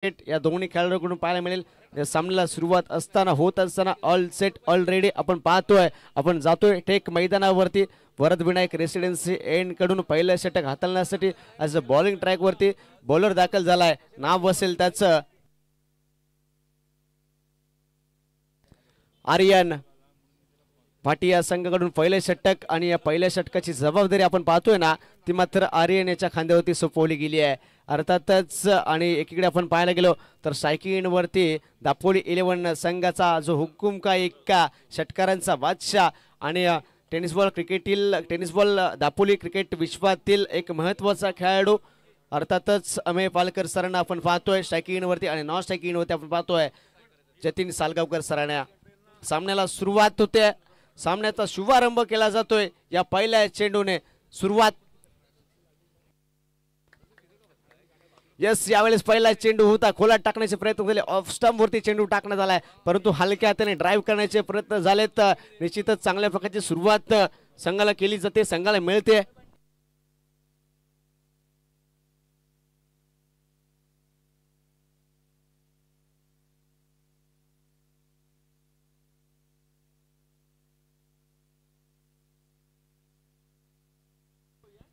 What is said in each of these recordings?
या दोन्ही खेळाडूंकडून पाहायला मिळेल। या सामन्याला सुरुवात होत असताना ऑल सेट ऑलरेडी आपण पाहतोय, आपण जातोय टेक मैदानावरती। वरदविनायक रेसिडेन्सी एंड कडून पहिलं षटक हाताळण्यासाठी ॲज अ बॉलिंग ट्रॅक वरती बॉलर दाखल झालाय, नाव असेल त्याचं आर्यन भाटिया संघाकडून पहिले षटक। आणि या पहिल्या षटकाची जबाबदारी आपण पाहतोय ना, ती मात्र आर्यन याच्या खांद्यावरती सोपवली गेली आहे अर्थातच। आणि एकीकडे आपण पाहायला गेलो तर सायकिंग वरती दापोली 11 संघाचा जो हुकुम का एक्का षटकारांचा बादशाह आणि टेनिस बॉल दापोली क्रिकेट विश्वातील एक महत्त्वाचा खेळाडू अर्थातच अमेय पालकर सरांना आपण पाहतोय स्ट्रायकिंग वरती। आणि नॉन स्ट्रायकिंग वरती आपण पाहतोय जतीन सालगावकर सरांना। सामन्याला सुरुवात होते, सामन्याचा शुभारंभ केला जातोय या पहिल्या चेंडूने। सुरुवात यस, यावेळेस पहिला चेंडू होता, खोलात टाकण्याचे प्रयत्न झाले, ऑफ स्टंप वरती चेंडू टाकण्यात आलाय, परंतु हलक्या हाताने ड्राईव्ह करण्याचे प्रयत्न झालेत। निश्चितच चांगल्या प्रकारची सुरुवात संघाला केली जाते, संघाला मिळते।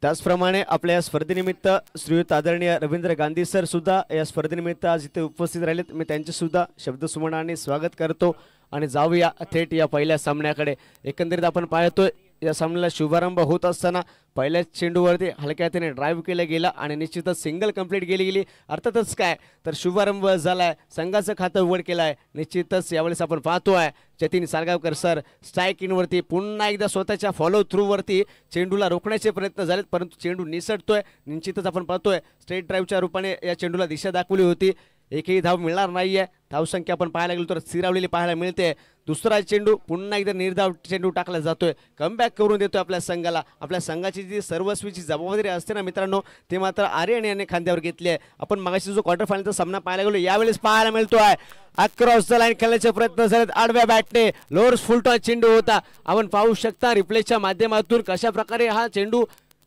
त्याचप्रमाणे आपल्या स्पर्धेनिमित्त श्रीयुत आदरणीय रवींद्र गांधी सर सुद्धा या स्पर्धेनिमित्त आज इथे उपस्थित राहिलेत। मी त्यांचे सुद्धा शब्दसुमनाने स्वागत करतो आणि जाऊया थेट या पहिल्या सामन्याकडे। एकंदरीत आपण पाहतोय या सामन्याला शुभारंभ होत असताना पहिल्या चेंडूवरती हलक्या हाताने ड्राईव्ह केलं गेलं आणि निश्चितच सिंगल कंप्लीट गेली। अर्थातच काय तर शुभारंभ झालाय, संघाचं खातं उघड केलं आहे। निश्चितच यावेळेस आपण पाहतोय जतीन सालगावकर सर स्ट्राईक इनवरती पुन्हा एकदा स्वतःच्या फॉलो थ्रूवरती चेंडूला रोखण्याचे प्रयत्न झालेत, परंतु चेंडू निसटतोय। निश्चितच आपण पाहतोय स्ट्रेट ड्राईव्हच्या रूपाने या चेंडूला दिशा दाखवली होती, एकही धाव मिळणार नाहीये। धावसंख्या आपण पाहायला गेलो तर स्थिरावलेली पाहायला मिळते। दुसरा चेंडू पुन्हा एकदा निर्धाव चेंडू टाकला जातोय, कमबॅक करून देतोय आपल्या संघाला। आपल्या संघाची जी सर्वस्वीची जबाबदारी असते ना मित्रांनो, ते मात्र आर्यन याने खांद्यावर घेतली आहे। आपण मागाशी जो क्वार्टर फायनलचा सामना पाहायला गेलो, यावेळेस पाहायला मिळतोय अक्रॉस द लाईन खेळण्याचे प्रयत्न झालेत, आडव्या बॅटने लोअर फुलटॉस चेंडू होता। आपण पाहू शकता रिप्लेच्या माध्यमातून कशा प्रकारे हा चेंडू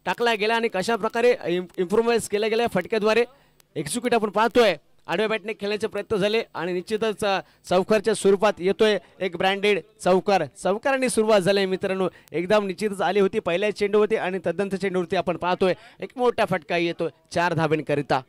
टाकला गेला आणि कशा प्रकारे इम्प्रूव्हमेंट केल्या गेल्या फटक्याद्वारे एक्झिक्यूट आपण पाहतोय। आडव्या बॅटने खेळण्याचे प्रयत्न झाले आणि निश्चितच चौकारच्या स्वरूपात येतोय एक ब्रँडेड चौकार। चौकारांनी सुरुवात झाली मित्रांनो, एकदम निश्चितच आली होती पहिल्या चेंडूवरती आणि तदंत चेंडूवरती आपण पाहतोय एक मोठा फटका येतोय 4 धावांकरिता।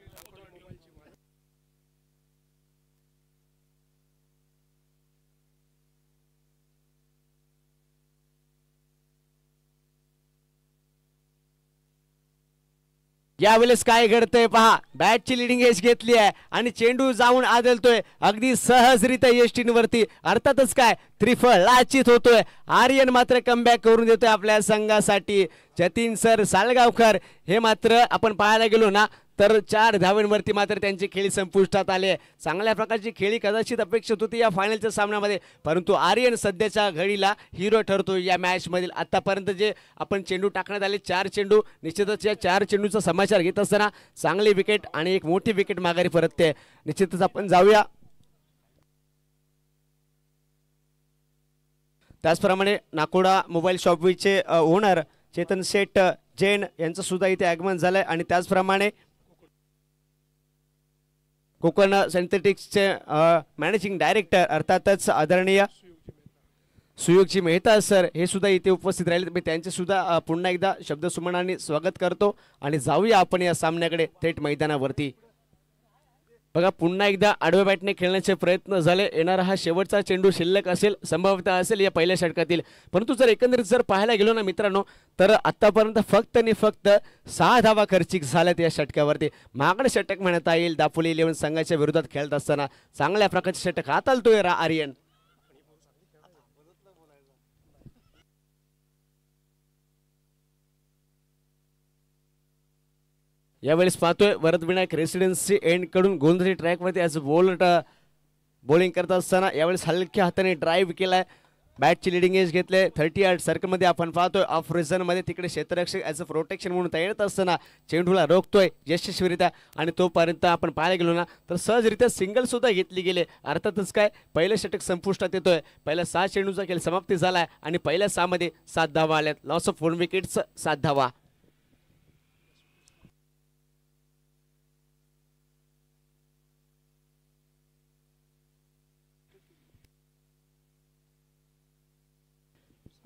यावेळेस काय घडतंय पहा, बॅटची लिडिंग एज घेतली आहे आणि चेंडू जाऊन आदळतोय अगदी सहजरित्या यष्टींवरती। अर्थातच काय त्रिफळ लाचित होतोय, आर्यन मात्र कमबॅक करून देतोय आपल्या संघासाठी। जतीन सर सालगावकर हे मात्र आपण पाहायला गेलो ना तर 4 धावांवरती मात्र त्यांची खेळी संपुष्टात आले। चांगल्या प्रकारची खेळी कदाचित अपेक्षित होती या फायनलच्या सामन्यामध्ये, परंतु आर्यन सध्याच्या घडीला हिरो ठरतो या मॅच मधील। आतापर्यंत जे आपण चेंडू टाकण्यात आले 4 चेंडू, निश्चितच या 4 चेंडूचा समाचार घेत असताना चांगली विकेट आणि एक मोठी विकेट माघारी परतते। निश्चितच आपण जाऊया त्याचप्रमाणे नाकोडा मोबाईल शॉपचे ओनर चेतन शेठ जैन यांचं सुद्धा इथे आगमन झालंय आणि त्याचप्रमाणे कोकण सिंथेटिक्सचे मॅनेजिंग डायरेक्टर अर्थातच आदरणीय सुयोगजी मेहता सर हे सुद्धा इथे उपस्थित राहिले। मी त्यांचे सुद्धा पुन्हा एकदा शब्दसुमनाने स्वागत करतो आणि जाऊया आपण या सामन्याकडे थेट मैदानावरती। बघा पुन्हा एकदा आडव्या बॅटने खेळण्याचे प्रयत्न झाले, येणारा हा शेवटचा चेंडू शिल्लक असेल, संभवतः असेल या पहिल्या षटकातील। परंतु जर एकंदरीत जर पाहायला गेलो ना मित्रांनो तर आतापर्यंत फक्त आणि फक्त 6 धावा खर्चिक झाल्यात या षटकावरती। मागणं षटक म्हणता येईल दापोली 11 संघाच्या विरोधात खेळत असताना चांगल्या प्रकारचे षटक हाताळतोय आर्यन। यावेळेस पाहतोय वरदविनायक रेसिडेन्सी एंड कडून गोंधळी ट्रॅक वरती ॲज बॉलिंग करत असताना यावेळेस हलक्या हाताने ड्राईव्ह केलाय, बॅटची लिडिंग एज घेतले 30 यार्ड सर्कल मध्ये आपण पाहतोय ऑफ रिझन मध्ये तिकडे क्षेत्ररक्षक ॲज अ प्रोटेक्शन म्हणून तयार असताना चेंडूला रोखतोय यशस्वीरित्या आणि तोपर्यंत आपण पाहायला गेलो ना तर सहजरित्या सिंगल सुद्धा घेतली गेले। अर्थातच काय पहिलं षटक संपुष्टात येतोय, पहिल्या 6 चेंडूचा खेळ समाप्ती झालाय आणि पहिल्या 6 मध्ये 7 धावा आल्यात, लॉस ऑफ 1 विकेट्स 7 धावा।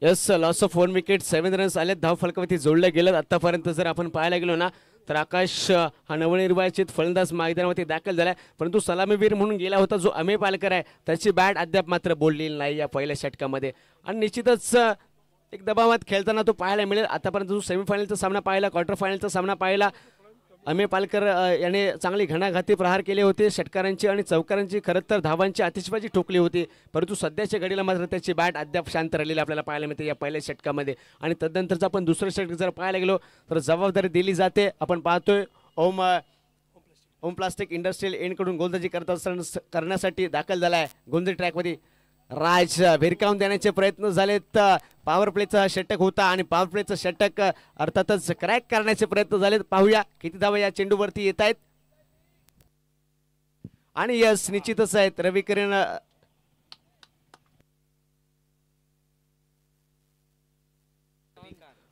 Yes, loss of 1 wicket, 7 runs आले, धाव फलकावरती जोडले गेलेत. आतापर्यंत जर आपण पाहायला गेलो ना तर आकाश हा नवनिर्वाचित फलंदाज मैदानावरती दाखल झालाय, परंतु सलामीवीर म्हणून गेला होता जो अमेय पालकर आहे त्याची बॅट अद्याप मात्र बोललेली नाही या पहिल्या षटकामध्ये. आणि निश्चितच एक दबावात खेळताना तो पाहायला मिळेल. आतापर्यंत जो सेमीफायनलचा सामना पाहिला, क्वार्टर फायनलचा सामना पाहिला, अमेय पालकर याने चांगली घणाघाती प्रहार केले होते. षटकारांची आणि चौकारांची खरं तर धावांची आतिषबाजी ठोकली होती, परंतु सध्याच्या घडीला मात्र त्याची बॅट अद्याप शांत राहिलेली आपल्याला पाहायला मिळते या पहिल्या षटकामध्ये. आणि तदनंतरचा आपण दुसरं षटक जर पाहायला गेलो तर जबाबदारी दिली जाते. आपण पाहतोय ओम प्लास्टिक इंडस्ट्रियल एंडकडून गोलंदाजी करण्यासाठी दाखल झाला आहे गोलंदाजी ट्रॅकमध्ये. राज भिरकावून देण्याचे प्रयत्न झालेत. पॉवर प्लेचा षटक होता आणि पॉवर प्लेचं षटक अर्थातच क्रॅक करण्याचे प्रयत्न झालेत. पाहूया किती धावा या चेंडूवरती येत आहेत. आणि यस, निश्चितच आहेत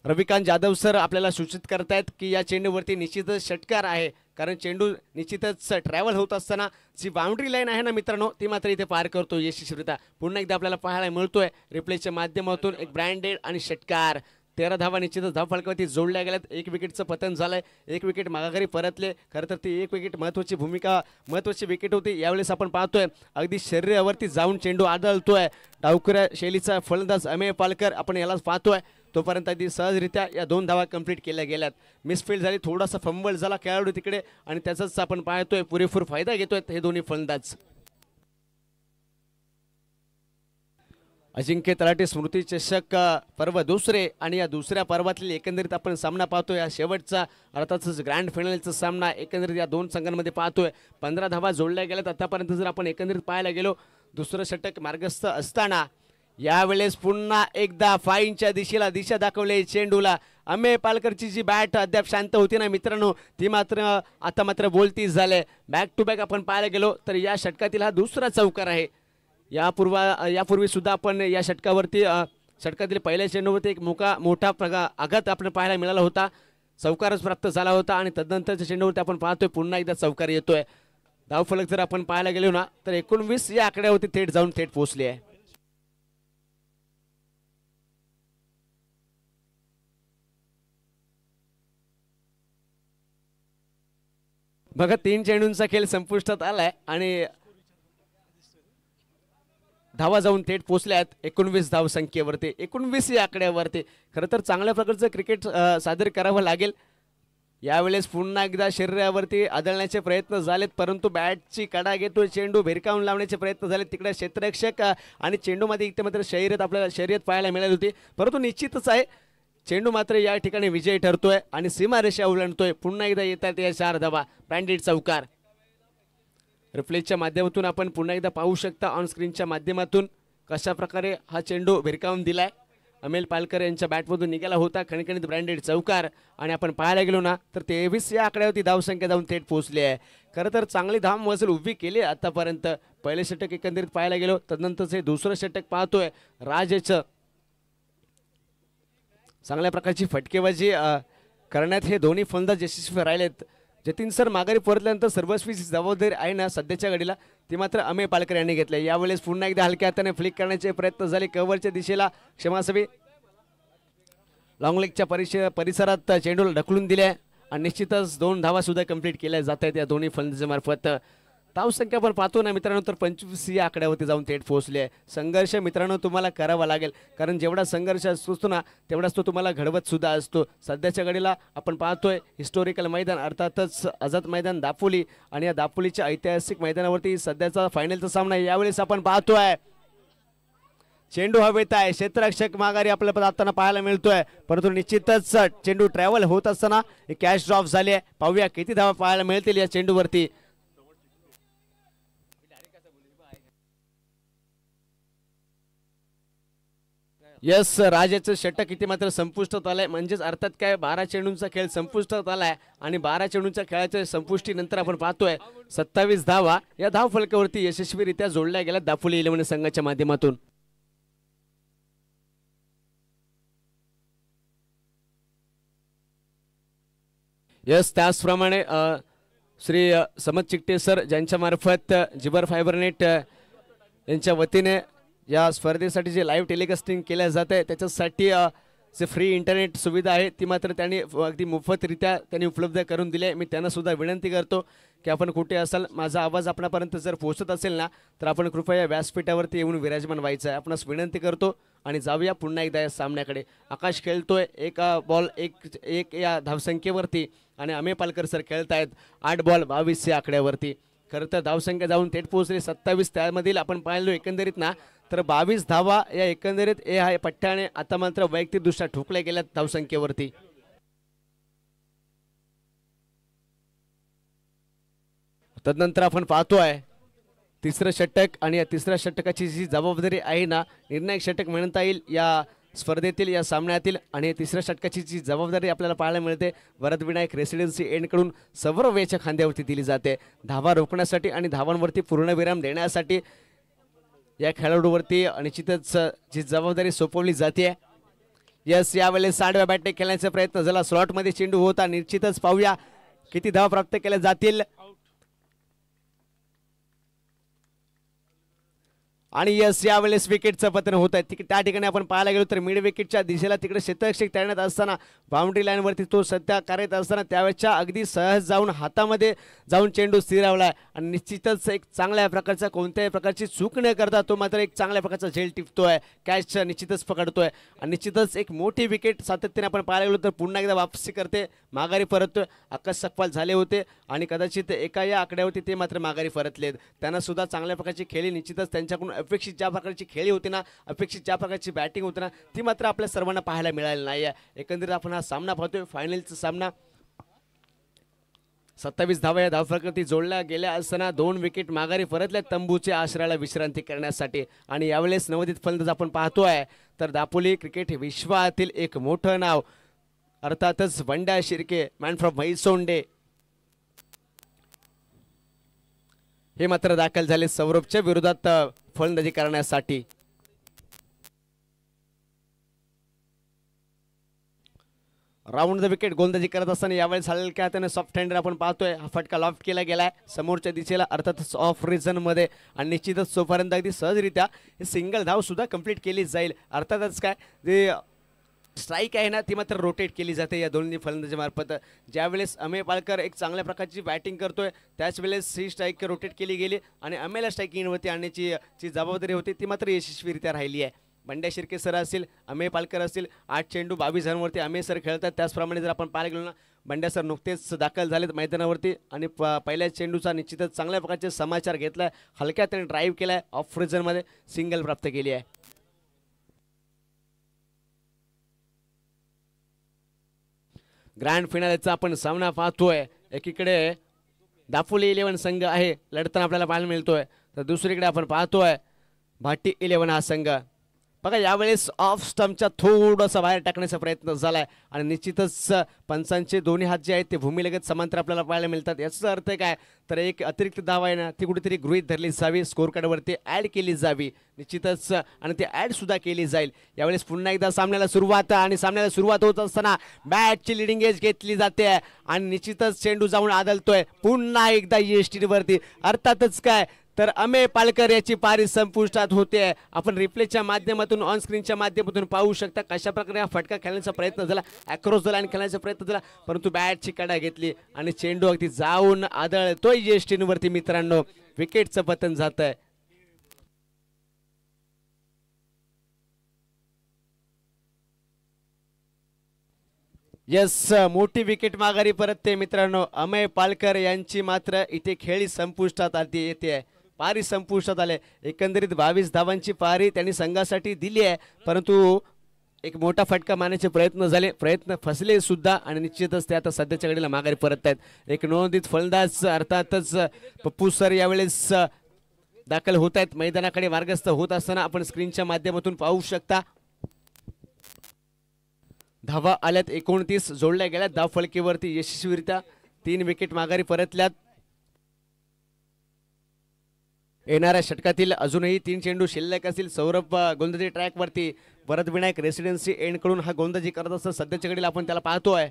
रविकांत जाधव सर आपल्याला सूचित करतायत की या चेंडूवरती निश्चितच षटकार आहे, कारण चेंडू निश्चितच ट्रॅव्हल होत असताना जी बाउंड्री लाईन आहे ना मित्रांनो ती मात्र इथे पार करतो यशस्वीरित्या. पुन्हा एकदा आपल्याला पाहायला मिळतोय रिप्लेच्या माध्यमातून एक ब्रँडेड आणि षटकार. 13 धावा निश्चितच धाव फलकावरती जोडल्या गेल्यात. 1 विकेटचं पतन झालंय, 1 विकेट माघारी परतले. खरं तर ती 1 विकेट महत्त्वाची विकेट होती. यावेळेस आपण पाहतोय अगदी शरीरावरती जाऊन चेंडू आदळतोय. डावखुऱ्या शैलीचा फलंदाज अमेय पालकर आपण यालाच पाहतोय. तोपर्यंत अगदी सहजरित्या या 2 धावा कंप्लीट केल्या गेल्यात. मिसफील्ड झाली, थोडासा फंबल झाला खेळाडू तिकडे आणि त्याचाच आपण पाहतोय पुरेपूर फायदा घेतोय हे दोन्ही फलंदाज. अजिंक्य तलाठी स्मृती चषक पर्व दुसरे आणि या दुसऱ्या पर्वातील एकंदरीत आपण सामना पाहतोय. या शेवटचा अर्थातच ग्रँड फायनलचा सामना एकंदरीत या 2 संघांमध्ये पाहतोय. 15 धावा जोडल्या गेल्यात आतापर्यंत. जर आपण एकंदरीत पाहायला गेलो दुसरं षटक मार्गस्थ असताना यावेळेस पुन्हा एकदा फाईनच्या दिशा दाखवले चेंडूला. अमेय पालकरची जी बॅट अद्याप शांत होती ना मित्रांनो ती मात्र आता मात्र बोलतीच झाले. बॅक टू बॅक आपण पाहायला गेलो तर या षटकातील हा दुसरा चौकार आहे. यापूर्वी सुद्धा आपण या षटकातील पहिल्या चेंडूवरती एक मोठा आघात आपण पाहायला मिळाला होता, चौकारच प्राप्त झाला होता. आणि तदनंतरच्या चेंडूवरती आपण पाहतोय पुन्हा एकदा चौकार येतोय. धावफलक जर आपण पाहायला गेलो ना तर 19 या आकड्यावरती थेट पोहोचली आहे. बघा 3 चेंडूंचा खेळ संपुष्टात आलाय आणि धावा जाऊन थेट पोचल्या आहेत 19 धाव संख्येवरती, 19 या आकड्यावरती. खरं तर चांगल्या प्रकारचं क्रिकेट सादर करावं लागेल. यावेळेस पुन्हा एकदा शरीरावरती आदळण्याचे प्रयत्न झालेत, परंतु बॅटची कडा घेतोय चेंडू, भिरकावून लावण्याचे प्रयत्न झालेत. तिकडे क्षेत्ररक्षक आणि चेंडूमध्ये इथे मात्र शर्यत पाहायला मिळाली होती, परंतु निश्चितच आहे चेंडू मात्र या ठिकाणी विजयी ठरतोय आणि सीमारेषा ओलांडतोय. पुन्हा एकदा येतात या 4 धावा, ब्रँडेड चौकार. रिप्लेच्या माध्यमातून आपण पुन्हा एकदा पाहू शकता ऑन स्क्रीनच्या माध्यमातून कशा प्रकारे हा चेंडू भिरकावून दिलाय. अमेय पालकर यांच्या बॅटमधून निघाला होता खणखणीत ब्रँडेड चौकार. आणि आपण पाहायला गेलो ना तर 23 या आकड्यावरती धावसंख्या जाऊन थेट पोहोचली आहे. खरं तर चांगली धाव मजल उभी केली आतापर्यंत. पहिले षटक एकंदरीत पाहायला गेलो, तदनंतरचे दुसरं षटक पाहतोय राजचं चांगल्या प्रकारची फटकेबाजी करण्यात हे दोन्ही फलंदाज यशस्वी राहिलेत. जतीन सर माघारी परतल्यानंतर सर्वस्वी जबाबदारी आहे ना सध्याच्या घडीला ती मात्र अमेय पालकर यांनी घेतली. यावेळेस पुन्हा एकदा हलक्या हाताने फ्लिक करण्याचे प्रयत्न झाले कव्हरच्या दिशेला, क्षमासवी लॉंग लेगच्या परिसरात चेंडूला ढकलून दिले आणि निश्चितच 2 धावा सुद्धा कंप्लीट केल्या जात आहेत या दोन्ही फलंदाजांमार्फत. धावसंख्या पण पाहतो ना मित्रांनो तर 25 या आकड्यावरती जाऊन थेट पोहोचले आहे. संघर्ष मित्रांनो तुम्हाला करावा लागेल, कारण जेवढा संघर्ष असतो ना तेवढाच तो तुम्हाला घडवत सुद्धा असतो. सध्याच्या घडीला आपण पाहतोय हिस्टोरिकल मैदान अर्थातच आझाद मैदान दापोली आणि या दापोलीच्या ऐतिहासिक मैदानावरती सध्याचा फायनलचा सामना. यावेळेस आपण पाहतोय चेंडू हवेत आहे, क्षेत्ररक्षक माघारी आपल्याला जाताना पाहायला मिळतोय, परंतु निश्चितच चेंडू ट्रॅव्हल होत असताना कॅच ड्रॉप झाली आहे. पाहूया किती धावा पाहायला मिळतील या चेंडूवरती. यस, राजाचं षटक इथे मात्र संपुष्टात आलंय, म्हणजेच अर्थात काय 12 चेंडूंचा खेळ संपुष्टात आलाय आणि 12 चेंडूंच्या खेळाच्या संपुष्टीनंतर आपण पाहतोय 27 धावा या धाव फलकावरती यशस्वीरित्या जोडल्या गेल्या दापोली 11 संघाच्या माध्यमातून. यस, त्याचप्रमाणे श्री समद चिकटे सर ज्यांच्या मार्फत जिबर फायबर नेट यांच्या वतीने या स्पर्धेसाठी जे लाईव्ह टेलिकास्टिंग केल्या जाते त्याच्यासाठी जे फ्री इंटरनेट सुविधा आहे ती मात्र त्यांनी अगदी मोफतरित्या त्यांनी उपलब्ध करून दिली आहे. मी त्यांना सुद्धा विनंती करतो की आपण कुठे असाल, माझा आवाज आपणापर्यंत जर पोहोचत असेल ना तर आपण कृपया व्यासपीठावरती येऊन विराजमान व्हायचं आहे. आपणास विनंती करतो आणि जाऊया पुन्हा एकदा या सामन्याकडे. आकाश खेळतोय एक बॉल एक या धावसंख्येवरती आणि अमेय पालकर सर खेळत आहेत 8 बॉल 22 या आकड्यावरती. खरं तर धावसंख्या जाऊन थेट पोहोचली 27. त्यामधील आपण पाहिलो एकंदरीत ना तर 22 धावा या एकंदरीत या पट्ट्याने आता मात्र वैयक्तिकदृष्ट्या ठोकल्या गेल्यात धावसंख्येवरती. तदनंतर आपण पाहतोय तिसरं षटक आणि या तिसऱ्या षटकाची जी जबाबदारी आहे ना निर्णायक षटक म्हणता येईल या स्पर्धेतील या सामन्यातील. आणि तिसऱ्या षटकाची जी जबाबदारी आपल्याला पाहायला मिळते वरदविनायक रेसिडेन्सी एंडकडून सौरभ याच्या खांद्यावरती दिली जाते. धावा रोखण्यासाठी आणि धावांवरती पूर्णविराम देण्यासाठी या खेळाडूवरती निश्चितच जी जबाबदारी सोपवली जाते. यस यावेळेस 6व्या बॅटने खेळण्याचा प्रयत्न झाला. स्लॉटमध्ये चेंडू होता. निश्चितच पाहूया किती धावा प्राप्त केल्या जातील. आणि यस यावेळेस विकेटचं पतन होत आहे. त्या ठिकाणी आपण पाहायला गेलो तर मिड विकेटच्या दिशेला तिकडे क्षेत्ररक्षक तैनात असताना बाउंड्री लाईनवरती तो सध्या कार्यरत असताना त्यावेळेच्या अगदी सहज जाऊन हातामध्ये जाऊन चेंडू स्थिरावला आणि निश्चितच एक चांगल्या प्रकारचा कोणत्याही प्रकारची चूक न करता तो मात्र एक चांगल्या प्रकारचा झेल टिपतोय. कॅच निश्चितच पकडतोय आणि निश्चितच एक मोठी विकेट सातत्याने आपण पाहायला गेलो तर पुन्हा एकदा वापसी करते, माघारी परततोय. आकाश सकपाल झाले होते आणि कदाचित एका या आकड्यावरती ते मात्र माघारी परतलेत. त्यांना सुद्धा चांगल्या प्रकारची खेळी निश्चितच त्यांच्याकडून अपेक्षित ज्या प्रकारची खेळी होती ना, अपेक्षित ज्या प्रकारची बॅटिंग होती ना ती मात्र आपल्या सर्वांना पाहायला मिळाली नाही आहे. एकंदरीत आपण हा सामना पाहतोय फायनलचा सामना. 27 धावा या धावफलकावरती जोडल्या गेल्या असताना 2 विकेट माघारी परतल्या तंबूच्या आश्रयाला विश्रांती करण्यासाठी. आणि यावेळेस नवोदित फलंदाज आपण पाहतोय तर दापोली क्रिकेट विश्वातील एक मोठं नाव अर्थातच बंड्या शिर्के मॅन फ्रॉम म्हैसोंडे हे मात्र दाखल झाले सौरभच्या विरोधात फलंदाजी करण्यासाठी. राऊंड द विकेट गोलंदाजी करत असताना यावेळेस हलक्या हाताने सॉफ्ट हँडर आपण पाहतोय. हा फटका लॉफ्ट केला गेलाय समोरच्या दिशेला अर्थातच ऑफ रिझन मध्ये आणि निश्चितच तोपर्यंत अगदी सहजरित्या हे सिंगल धाव सुद्धा कंप्लीट केली जाईल. अर्थातच काय जे स्ट्राईक आहे ना ती मात्र रोटेट केली जाते या दोन्ही फलंदाजीमार्फत. ज्यावेळेस अमेय पालकर एक चांगल्या प्रकारची बॅटिंग करतोय त्याच वेळेस ही स्ट्राईक रोटेट केली गेली आणि अमेयला स्ट्राईकिंगवरती आणण्याची जी जबाबदारी होती ती मात्र यशस्वीरित्या राहिली आहे. बंड्या शिर्के सर असतील, अमेय पालकर असतील, 8 चेंडू 22 रनवरती अमेय सर खेळतात. त्याचप्रमाणे जर आपण पाहायला गेलो ना बंड्या सर नुकतेच दाखल झालेत मैदानावरती आणि पहिल्या चेंडूचा निश्चितच चांगल्या प्रकारचे समाचार घेतलाय. हलक्या त्याने ड्राईव्ह केलाय, ऑफ रिझनमध्ये सिंगल प्राप्त केली आहे. ग्रँड फिनालेचा आपण सामना पाहतोय. एकीकडे दापोली 11 संघ आहे लढताना आपल्याला पाहायला मिळतोय तर दुसरीकडे आपण पाहतोय भाटी 11 हा संघ. बघा यावेळेस ऑफ स्टंपच्या थोडंसं बाहेर टाकण्याचा प्रयत्न झालाय आणि निश्चितच पंचांचे दोन्ही हात जे आहेत ते भूमीलगत समांतर आपल्याला पाहायला मिळतात. याचा अर्थ काय तर एक अतिरिक्त धाव आहे ना ती कुठेतरी गृहीत धरली जावी, स्कोर कार्डवरती ॲड केली जावी निश्चितच आणि ती ॲड सुद्धा केली जाईल. यावेळेस पुन्हा एकदा सामन्याला सुरुवात आणि सामन्याला सुरुवात होत असताना बॅटची लिडिंग एज घेतली जाते आणि निश्चितच चेंडू जाऊन आदळतोय पुन्हा एकदा EST अर्थातच काय तर अमेय पालकर याची पारी संपुष्टात होते. आपण रिप्लेच्या माध्यमातून ऑन स्क्रीनच्या माध्यमातून पाहू शकता कशा प्रकारे हा फटका खेळण्याचा प्रयत्न झाला, अक्रॉस द लाईन खेळण्याचा प्रयत्न झाला परंतु बॅटची कडा घेतली आणि चेंडू अगदी जाऊन आदळतोय EST मित्रांनो. विकेटचं पतन जात आहे. यस मोठी विकेट माघारी परतते मित्रांनो. अमेय पालकर यांची मात्र इथे खेळी संपुष्टात आली येते, पारी संपुष्टात आले. एकंदरीत 22 धावांची पारी त्यांनी संघासाठी दिली आहे परंतु एक मोठा फटका मारण्याचे प्रयत्न झाले, प्रयत्न फसले सुद्धा आणि निश्चितच ते आता सध्याच्या घडीला माघारी परत आहेत. एक नोंदित फलंदाज अर्थातच पप्पू सर यावेळेस दाखल होत आहेत मैदानाकडे मार्गस्थ होत असताना आपण स्क्रीनच्या माध्यमातून पाहू शकता. धावा आल्यात 29 जोडल्या गेल्यात धावफलकीवरती यशस्वीरित्या. 3 विकेट माघारी परतल्यात. येणाऱ्या षटकातील अजूनही 3 चेंडू शिल्लक असतील. सौरभ गोलंदाजी ट्रॅकवरती वरदविनायक रेसिडेन्सी एंडकडून हा गोलंदाजी करत असताना सध्याच्या घडीला आपण त्याला पाहतोय.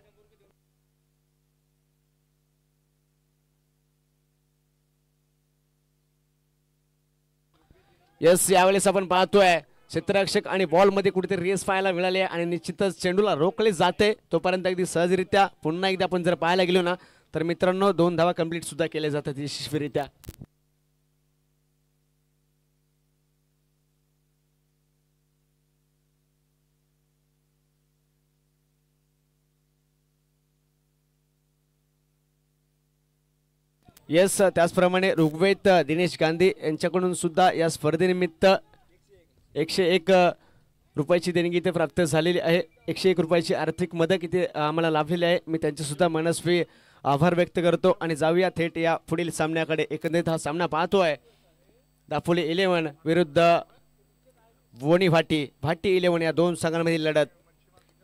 यस, यावेळेस आपण पाहतोय क्षेत्ररक्षक आणि बॉल मध्ये कुठेतरी रेस पाहायला मिळाली आणि निश्चितच चेंडूला रोखले जाते तोपर्यंत अगदी सहजरित्या पुन्हा एकदा आपण जर पाहायला गेलो ना तर मित्रांनो 2 धावा कंप्लीट सुद्धा केल्या जातात यशस्वीरित्या. यस, त्याचप्रमाणे ऋग्वेद दिनेश गांधी यांच्याकडून सुद्धा या स्पर्धेनिमित्त 101 रुपयाची देणगी इथे प्राप्त झालेली आहे. 101 रुपयाची आर्थिक मदत इथे आम्हाला लाभलेली आहे. मी त्यांचे सुद्धा मनस्वी आभार व्यक्त करतो आणि जाऊया थेट या पुढील सामन्याकडे. एकंदरीत हा सामना पाहतोय दापोली 11 विरुद्ध वोणी भाटी 11 या दोन संघांमधील लढत.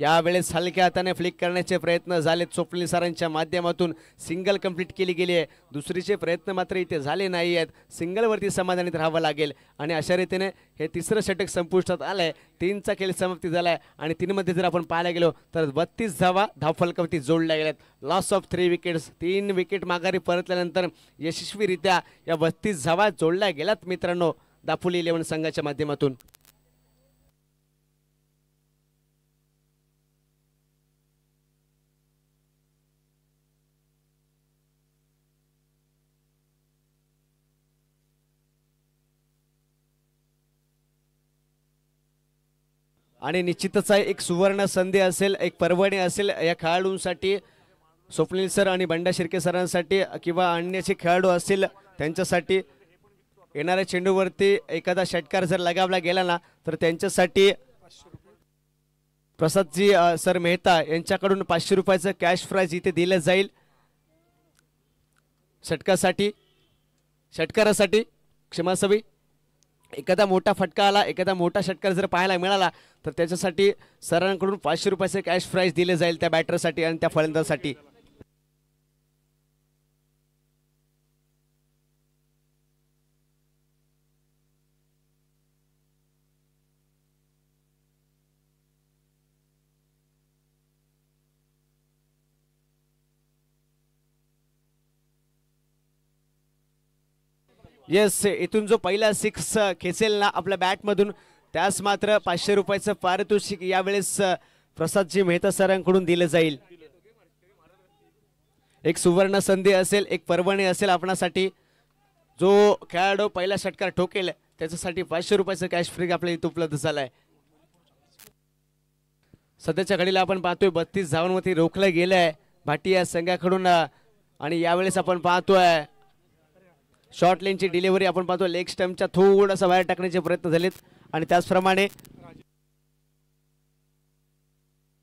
यावेळेस हलक्या हाताने फ्लिक करण्याचे प्रयत्न झाले स्वप्नील सरांच्या माध्यमातून. सिंगल कंप्लीट केली गेली आहे. दुसरीचे प्रयत्न मात्र इथे झाले नाही आहेत. सिंगलवरती समाधानीत राहावं लागेल आणि अशा रीतीने हे तिसरं षटक संपुष्टात आलं आहे. 3चा खेळ समाप्ती झाला आहे आणि 3मध्ये जर आपण पाहायला गेलो तर 32 धावा धावफलकावरती जोडल्या गेल्यात. लॉस ऑफ 3 विकेट्स 3 विकेट माघारी परतल्यानंतर यशस्वीरित्या या 32 धावा जोडल्या गेल्यात मित्रांनो दापोली 11 संघाच्या माध्यमातून. आणि निश्चितच आहे एक सुवर्ण संधी असेल एक पर्वणी असेल या खेळाडूंसाठी. स्वप्नील सर आणि बंडा शिर्के सरांसाठी किंवा अन्यचे खेळाडू असतील त्यांच्यासाठी येणाऱ्या चेंडूवरती एखादा षटकार जर लगावला गेला ना तर त्यांच्यासाठी प्रसादजी सर मेहता यांच्याकडून 500 रुपयाचं कॅश प्राइज इथे दिलं जाईल. षटकारासाठी क्षमासवी एखादा मोठा फटका आला एखादा मोठा षटकार जर पाहायला मिळाला तर त्याच्यासाठी सरांकडून 500 रुपयाचे कॅश प्राइज दिले जाईल त्या बॅटरसाठी आणि त्या फलंदाजासाठी. येस, इथून जो पहिला 6 खेचेल ना आपल्या बॅटमधून त्यास मात्र 500 रुपयाचं पारितोषिक यावेळेस प्रसादजी मेहता सरांकडून दिलं जाईल. एक सुवर्ण संधी असेल एक पर्वणी असेल आपणासाठी. जो खेळाडू पहिला षटकार ठोकेल त्याच्यासाठी 500 रुपयाचं कॅश फ्री आपल्या इथे उपलब्ध झालं आहे. सध्याच्या घडीला आपण पाहतोय 32 धावांवरती रोखलं गेलं आहे भाटी या संघाकडून. आणि यावेळेस आपण पाहतोय शॉर्ट लेनची डिलिव्हरी आपण पाहतो लेग स्टंपच्या थोडासा बाहेर टाकण्याचे प्रयत्न झालेत. आणि त्याचप्रमाणे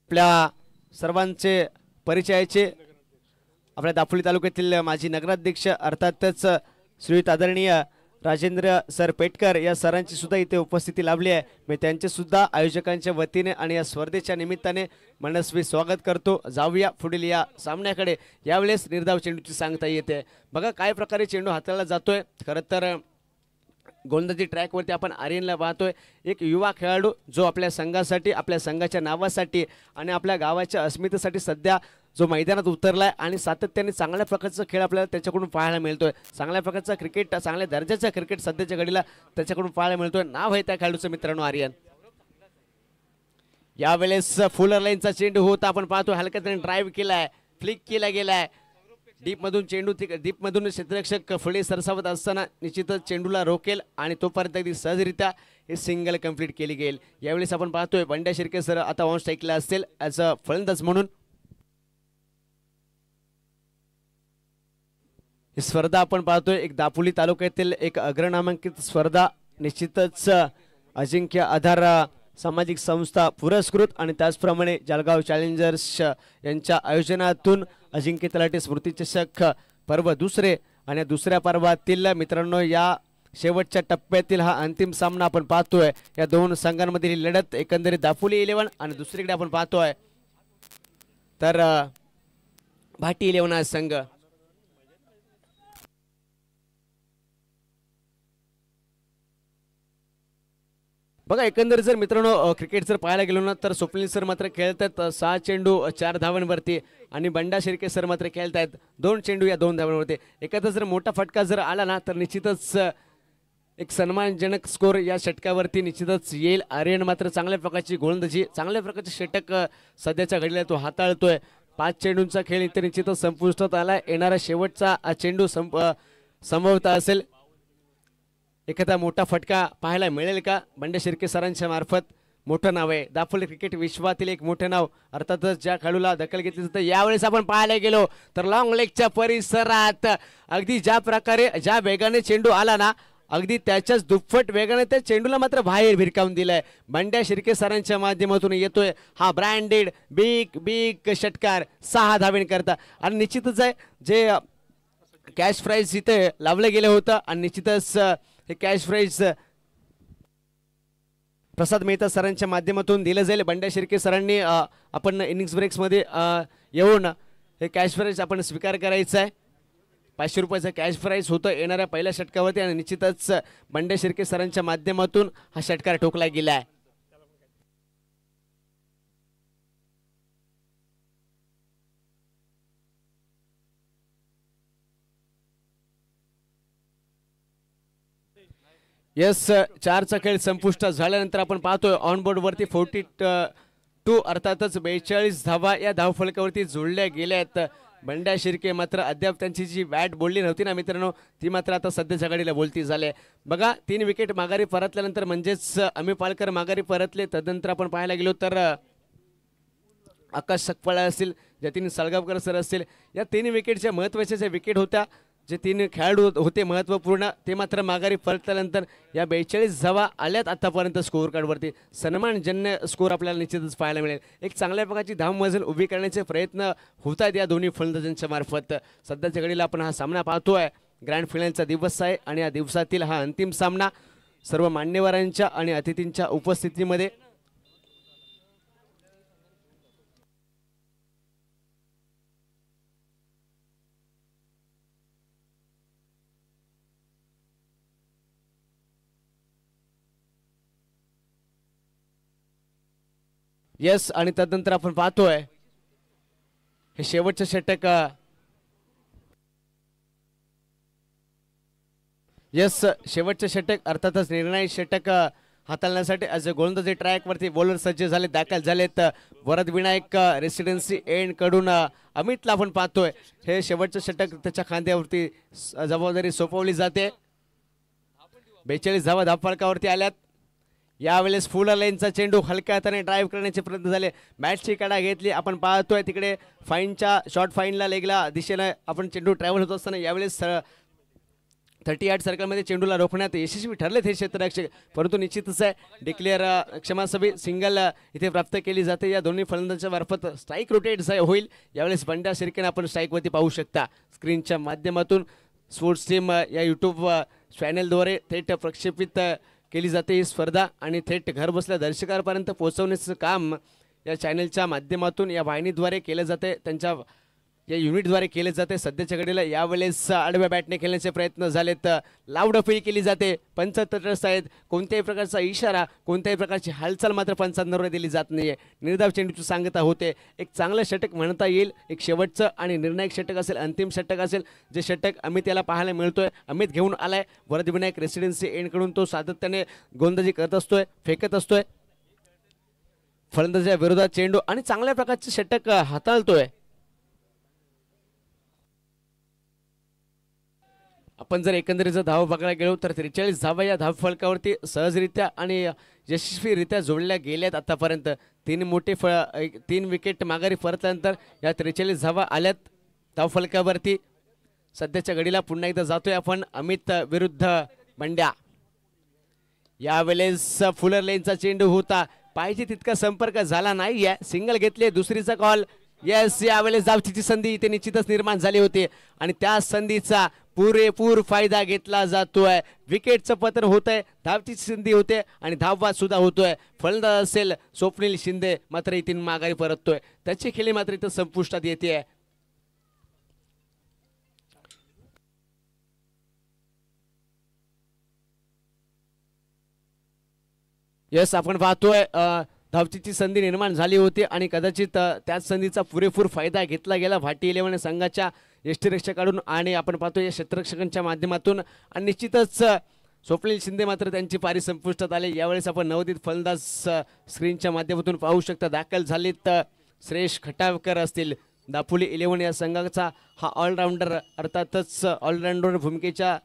आपल्या सर्वांचे परिचयाचे आपल्या दापोली तालुक्यातील माजी नगराध्यक्ष अर्थातच श्रीयुत आदरणीय राजेंद्र सर पेटकर या सरांची सुद्धा इथे उपस्थिती लाभली आहे. मी त्यांचे सुद्धा आयोजकांच्या वतीने आणि या स्पर्धेच्या निमित्ताने मनस्वी स्वागत करतो. जाऊया पुढील या सामन्याकडे. यावेळेस निर्धाव चेंडूची सांगता येते. बघा काय प्रकारे चेंडू हाताळला जातोय. खरं तर गोलंदाजी ट्रॅकवरती आपण आर्यनला पाहतोय एक युवा खेळाडू जो आपल्या संघासाठी आपल्या संघाच्या नावासाठी आणि आपल्या गावाच्या अस्मितेसाठी सध्या जो मैदानात उतरलाय आणि सातत्याने चांगल्या प्रकारचा खेळ आपल्याला त्याच्याकडून पाहायला मिळतोय. चांगल्या प्रकारचा क्रिकेट चांगल्या दर्जाचा क्रिकेट सध्याच्या घडीला त्याच्याकडून पाहायला मिळतोय. नाव आहे त्या खेळाडूचं मित्रांनो आर्यन. यावेळेस फुलर लाईनचा चेंडू होता आपण पाहतो हलक्या त्याने ड्राईव्ह केलाय फ्लिक केला गेलाय डीपमधून चेंडू डीपमधून क्षेत्ररक्षक पुढे सरसावत असताना निश्चितच चेंडूला रोकेल आणि तोपर्यंत अगदी सहजरित्या हे सिंगल कंप्लीट केली गेल. यावेळेस आपण पाहतोय बंड्या शिर्के सर आता ऑन स्ट्राईकला असतील ॲज अ फलंदाज म्हणून. ही स्पर्धा आपण पाहतोय एक दापोली तालुक्यातील एक अग्रनामांकित स्पर्धा. निश्चितच अजिंक्य आधार सामाजिक संस्था पुरस्कृत आणि त्याचप्रमाणे जळगाव चॅलेंजर्स यांच्या आयोजनातून अजिंक्य तलाठी स्मृती चषक पर्व दुसरे आणि दुसऱ्या पर्वातील मित्रांनो या शेवटच्या टप्प्यातील हा अंतिम सामना आपण पाहतोय. या दोन संघांमधील लढत एकंदरीत दापोली 11 आणि दुसरीकडे आपण पाहतोय तर भाटी 11 हा संघ. बघा एकंदरीत जर मित्रांनो क्रिकेट जर पाहायला गेलो ना तर स्वप्नील सर मात्र खेळतात 6 चेंडू 4 धावांवरती आणि बंडा शिर्के सर मात्र खेळतायत 2 चेंडू या 2 धावांवरती. एखादा जर मोठा फटका जर आला ना तर निश्चितच एक सन्मानजनक स्कोर या षटकावरती निश्चितच येईल. आर्यन मात्र चांगल्या प्रकारची गोलंदाजी, चांगल्या प्रकारचे षटक सध्याच्या घडीला तो हाताळतोय. 5 चेंडूंचा खेळ इथे निश्चितच संपुष्टात आला. येणारा शेवटचा चेंडू संभवता असेल एखादा मोठा फटका पाहायला मिळेल का बंड्या शिर्के सरांच्या मार्फत. मोठं नाव आहे दापोली क्रिकेट विश्वातील एक मोठं नाव. अर्थातच ज्या खेळूला दखल घेतली जाते यावेळेस आपण पाहायला गेलो तर लॉंग लेगच्या परिसरात अगदी ज्या प्रकारे ज्या वेगाने चेंडू आला ना अगदी त्याच्याच दुप्पट वेगाने त्या चेंडूला मात्र बाहेर भिरकावून दिलाय. बंड्या शिर्के सरांच्या माध्यमातून येतोय हा ब्रँडेड बिग बिग षटकार 6 धावेंकरता. आणि निश्चितच आहे जे कॅश प्राइज इथे लावलं गेलं होतं आणि निश्चितच हे कॅश प्राइज प्रसाद मेहता सरांच्या माध्यमातून दिलं जाईल. बंड्या शिर्के सरांनी आपण इनिंग्स ब्रेक्समध्ये येऊन हे कॅश प्राइज आपण स्वीकार करायचा आहे. 500 रुपयाचा कॅश प्राइज होतं येणाऱ्या पहिल्या षटकावरती आणि निश्चितच बंड्या शिर्के सरांच्या माध्यमातून हा षटकार ठोकला गेला आहे. यस 4चा खेळ संपुष्टात झाल्यानंतर आपण पाहतोय ऑन बोर्ड वरती 42 अर्थातच 42 धावा या धावफलकावरती जोडल्या गेल्या आहेत. बंड्या शिर्के मात्र अद्याप त्यांची जी बॅट बोलली नव्हती ना मित्रांनो ती मात्र आता सध्याच्या घडीला बोलती झाली. बघा 3 विकेट माघारी परतल्यानंतर म्हणजेच अमित पालकर माघारी परतले. तदनंतर आपण पाहायला गेलो तर आकाश सकपाळ असतील, जतीन साळगावकर सर असतील, या 3 विकेटच्या महत्त्वाच्या ज्या विकेट होत्या जे 3 खेळाडू होते महत्त्वपूर्ण ते मात्र माघारी परतल्यानंतर या 42 धावा आल्यात आतापर्यंत स्कोअर कार्डवरती. सन्मानजन्य स्कोअर आपल्याला निश्चितच पाहायला मिळेल. एक चांगल्या प्रकारची धावमजल उभी करण्याचे प्रयत्न होत आहेत या दोन्ही फलंदाजांच्या मार्फत. सध्याच्या घडीला आपण हा सामना पाहतोय. ग्रँड फायनलचा दिवस आहे आणि या दिवसातील हा अंतिम सामना सर्व मान्यवरांच्या आणि अतिथींच्या उपस्थितीमध्ये यस. आणि तदनंतर आपण पाहतोय हे शेवटचे षटक. यस शेवटचे षटक अर्थातच निर्णायक षटक हाताळण्यासाठी आज गोलंदाजी ट्रॅकवरती बॉलर सज्ज झाले दाखल झालेत. वरद विनायक रेसिडेन्सी एंड कडून अमितला आपण पाहतोय हे शेवटचे षटक त्याच्या खांद्यावरती जबाबदारी सोपवली जाते. 42 धावा धावफलकावरती आल्यात. यावेळेस फुल लाईनचा चेंडू हलक्या हाताने ड्राईव्ह करण्याचे प्रयत्न झाले. मॅचची कडा घेतली आपण पाहतोय तिकडे फाईनच्या शॉर्ट फाईनला लेगला दिशेने आपण चेंडू ट्रॅव्हल होत असताना यावेळेस 38 सर्कलमध्ये चेंडूला रोखण्यात यशस्वी ठरलेत हे क्षेत्ररक्षक. परंतु निश्चितच आहे डिक्लेअर क्षमासवी सिंगल इथे प्राप्त केली जाते. या दोन्ही फलंदाजांच्या मार्फत स्ट्राईक रोटेट होईल. यावेळेस बंड्या शिर्केने आपण स्ट्राईकवरती पाहू शकता स्क्रीनच्या माध्यमातून. स्पोर्ट्स टीम या यूट्यूब चॅनलद्वारे थेट प्रक्षेपित केली जाते ही स्पर्धा आणि थेट घर बसल्या दर्शकांपर्यंत पोहोचवण्याचं काम या चॅनलच्या माध्यमातून या वाहिनीद्वारे केलं जाते, त्यांच्या या युनिटद्वारे केले जाते. सध्याच्या घडीला यावेळेस आडव्या बॅटने खेळण्याचे प्रयत्न झालेत. लाऊड अपील केली जाते. पंच तटस्थ आहेत. कोणत्याही प्रकारचा इशारा कोणत्याही प्रकारची हालचाल मात्र पंचांद्वारे दिली जात नाही आहे. निर्धाव चेंडूची सांगता होते. एक चांगलं षटक म्हणता येईल. एक शेवटचं आणि निर्णायक षटक असेल, अंतिम षटक असेल. जे षटक अमित याला पाहायला मिळतोय. अमित घेऊन आलाय वरद विनायक रेसिडेन्सी एंडकडून. तो सातत्याने गोलंदाजी करत असतोय, फेकत असतोय फलंदाजाच्या विरोधात चेंडू आणि चांगल्या प्रकारचे षटक हाताळतोय. आपण जर एकंदरीत धाव बघायला गेलो तर 43 धावा या धावफलकावरती सहजरित्या आणि यशस्वीरित्या जोडल्या गेल्यात आतापर्यंत. 3 विकेट माघारी परतल्यानंतर या 43 धावा आल्यात धावफलकावरती. सध्याच्या घडीला पुन्हा एकदा जातोय आपण अमित विरुद्ध बंड्या. यावेळेस फुलर लेनचा चेंडू होता, पाहिजे तितका संपर्क झाला नाहीये. सिंगल घेतले, दुसरीचा कॉल. यस यावेळेस धावचीची संधी इथे निश्चितच निर्माण झाली होती आणि त्या संधीचा पुरेपूर फायदा घेतला जातोय. विकेटचं पतन होतंय, धावची संधी होते आणि धाववाद सुद्धा होतोय. फलंदाज असेल स्वप्नील शिंदे मात्र इथून माघारी परततोय. त्याची खेळी मात्र इथं संपुष्टात येते. यस आपण पाहतोय धावचीची संधी निर्माण झाली होती आणि कदाचित त्याच संधीचा पुरेपूर फायदा घेतला गेला भाटी 11 संघाच्या यष्टीरक्षकाकडून आणि आपण पाहतोय या क्षेत्ररक्षकांच्या माध्यमातून. आणि निश्चितच स्वप्नील शिंदे मात्र त्यांची पारी संपुष्टात आली। यावेळेस आपण नवोदित फलंदाज स्क्रीनच्या माध्यमातून पाहू शकता दाखल झालेत श्रेयश खटावकर असतील। दापोली 11 या संघाचा हा ऑलराऊंडर अर्थातच ऑलराऊंडर भूमिकेच्या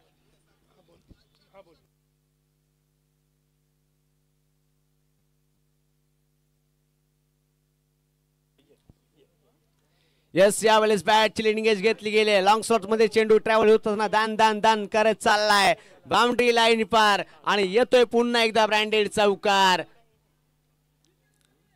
यस यावेळेस बॅटची लिडिंग एज घेतली गेली। लॉंग शॉट मध्ये चेंडू ट्रॅव्हल होत असताना दान दान दान करत चाललाय बाउंड्री लाईन पार आणि येतोय पुन्हा एकदा ब्रँडेड चौकार।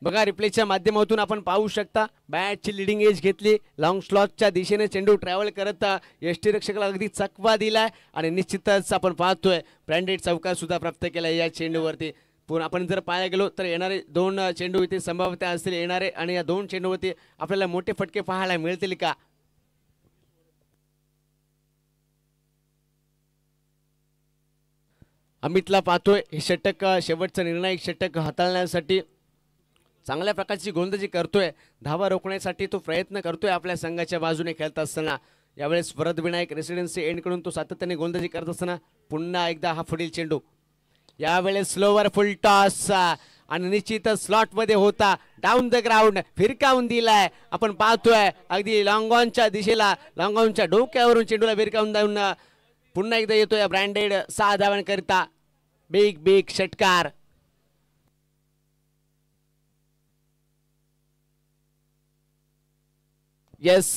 बघा रिप्लेच्या माध्यमातून आपण पाहू शकता बॅटची लिडिंग एज घेतली लॉंग स्लॉटच्या दिशेने चेंडू ट्रॅव्हल करत यष्टीरक्षकाला अगदी चकवा दिलाय आणि निश्चितच आपण पाहतोय ब्रँडेड चौकार सुद्धा प्राप्त केला या चेंडूवरती। पुन्हा आपण जर पाहायला गेलो तर येणारे 2 चेंडू इथे संभाव्यता असतील येणारे आणि या 2 चेंडूवरती आपल्याला मोठे फटके पाहायला मिळतील का? अमितला पाहतोय हे षटक शेवटचा निर्णायक षटक हाताळण्यासाठी चांगल्या प्रकारची गोलंदाजी करतोय। धावा रोखण्यासाठी तो प्रयत्न करतोय आपल्या संघाच्या बाजूने खेळत असताना। यावेळेस वरद विनायक रेसिडेन्सी एंडकडून तो सातत्याने गोलंदाजी करत असताना पुन्हा एकदा हा पुढील चेंडू यावेळेस स्लोवर फुल टॉस आणि निश्चितच स्लॉट मध्ये होता डाऊन द ग्राउंड फिरकावून दिलाय। आपण पाहतोय अगदी लॉंगॉनच्या दिशेला लॉंगॉनच्या डोक्यावरून चेंडूला फिरकावून देऊन पुन्हा एकदा येतोय ब्रँडेड 6 धावांकरिता बिग बिग षटकार। यस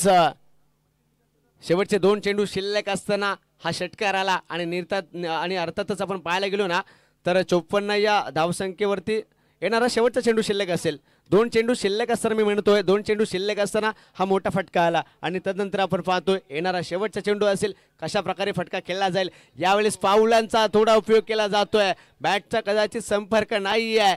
शेवटचे 2 चेंडू शिल्लक असताना हा षटकार आला आणि अर्थातच आपण पाहायला गेलो ना तर 54 या धावसंख्येवरती येणारा शेवटचा चेंडू शिल्लक असेल। 2 चेंडू शिल्लक असताना मी म्हणतोय 2 चेंडू शिल्लक असताना हा मोठा फटका आला आणि तदनंतर आपण पाहतोय येणारा शेवटचा चेंडू असेल कशा प्रकारे फटका खेळला जाईल। यावेळेस पाऊलांचा थोडा उपयोग केला जातोय बॅटचा कदाचित संपर्क नाही आहे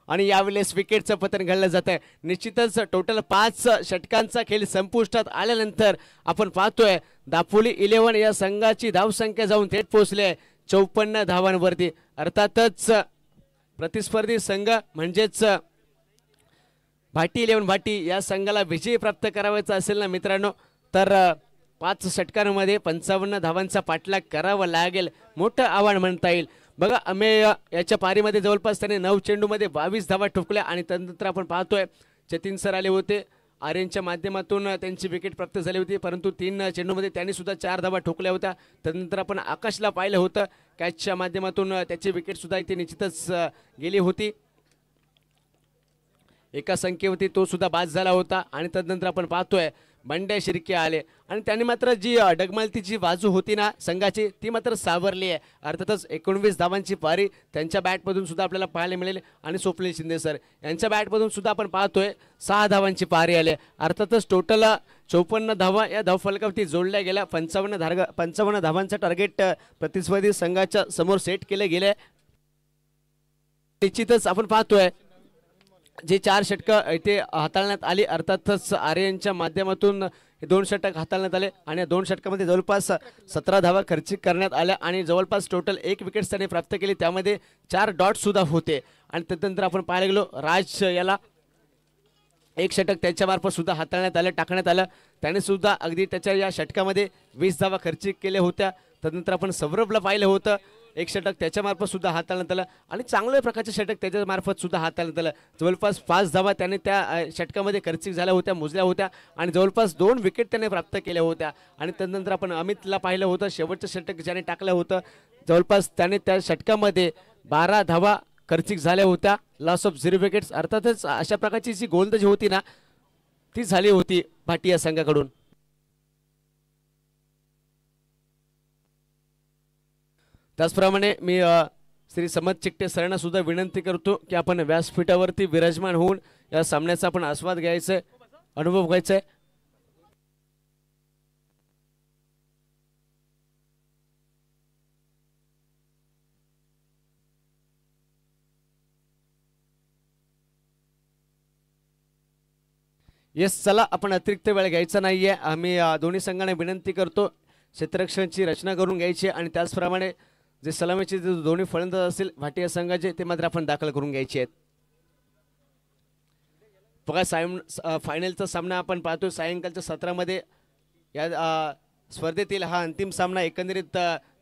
आणि यावेळेस विकेटचं पतन घडलं जात आहे। निश्चितच टोटल 5 षटकांचा खेळ संपुष्टात आल्यानंतर आपण पाहतोय दापोली 11 या संघाची धावसंख्या जाऊन थेट पोहोचले 54 धावांवरती। अर्थातच प्रतिस्पर्धी संघ म्हणजेच भाटी 11 भाटी या संघाला विजय प्राप्त करावायचा असेल ना मित्रांनो तर 5 षटकांमध्ये 55 धावांचा पाठलाग करावा लागेल। मोठं आव्हान म्हणता येईल। बघा अमेय याच्या पारीमध्ये जवळपास त्याने 9 चेंडूमध्ये 22 धावा ठोकल्या आणि त्यानंतर आपण पाहतोय जतीन सर आले होते आर्यनच्या माध्यमातून त्यांची विकेट प्राप्त झाली होती परंतु 3 चेंडूमध्ये त्यांनी सुद्धा 4 धावा ठोकल्या होत्या। त्यानंतर आपण आकाशला पाहिलं होतं कॅचच्या माध्यमातून त्याची विकेट सुद्धा इथे निश्चितच गेली होती। एका संख्येवरती तो सुद्धा बाद झाला होता आणि त्यानंतर आपण पाहतोय बंड्या शिर्के आले आणि त्यांनी मात्र जी डगमलतीची बाजू होती ना संघाची ती मात्र सावरली आहे। अर्थातच 19 धावांची पारी त्यांच्या बॅटमधून सुद्धा आपल्याला पाहायला मिळेल आणि स्वप्नील शिंदे सर यांच्या बॅटमधून सुद्धा आपण पाहतोय 6 धावांची पारी आली। अर्थातच टोटल 54 धावा या धावफलकावरती जोडल्या गेल्या। 55 धावांचं टार्गेट प्रतिस्पर्धी संघाच्या समोर सेट केले गेले। निश्चितच आपण पाहतोय जे 4 षटकं इथे हाताळण्यात आली अर्थातच आर्यनच्या माध्यमातून हे 2 षटक हाताळण्यात आले आणि या 2 षटकामध्ये जवळपास 17 धावा खर्चिक करण्यात आल्या आणि जवळपास टोटल 1 विकेट त्याने प्राप्त केली त्यामध्ये 4 डॉट सुद्धा होते। आणि त्यानंतर आपण पाहायला गेलो राज याला 1 षटक त्याच्यामार्फत सुद्धा हाताळण्यात आलं टाकण्यात आलं त्याने सुद्धा अगदी त्याच्या या षटकामध्ये 20 धावा खर्चिक केल्या होत्या। त्यानंतर आपण सौरभला पाहिलं होतं 1 षटक त्याच्यामार्फत सुद्धा हाताळण्यात आलं आणि चांगल्या प्रकारचे षटक त्याच्यामार्फत सुद्धा हाताळण्यात आलं। जवळपास 5 धावा त्याने त्या षटकामध्ये खर्चिक झाल्या होत्या मोजल्या होत्या आणि जवळपास 2 विकेट त्याने प्राप्त केल्या होत्या। आणि त्यानंतर आपण अमितला पाहिलं होतं शेवटचं षटक ज्याने टाकलं होतं जवळपास त्याने त्या षटकामध्ये 12 धावा खर्चिक झाल्या होत्या लॉस ऑफ 0 विकेट्स। अर्थातच अशा प्रकारची जी गोलंदाजी होती ना ती झाली होती भाटिया संघाकडून। त्याचप्रमाणे मी श्री समद चिकटे सरांना सुद्धा विनंती करतो की आपण व्यासपीठावरती विराजमान होऊन या सामन्याचा आपण आस्वाद घ्यायचा आहे अनुभव घ्यायचा आहे। येस चला आपण अतिरिक्त वेळ घ्यायचा नाहीये। आम्ही दोन्ही संघांना विनंती करतो क्षेत्ररक्षणाची रचना करून घ्यायची आणि त्याचप्रमाणे जे सलामीचे जे दोन्ही फलंदाज असतील भाटिया संघाचे ते मात्र आपण दाखल करून घ्यायचे आहेत। बघा फायनलचा सामना आपण पाहतो सायंकाळच्या सत्रामध्ये या स्पर्धेतील हा अंतिम सामना एकंदरीत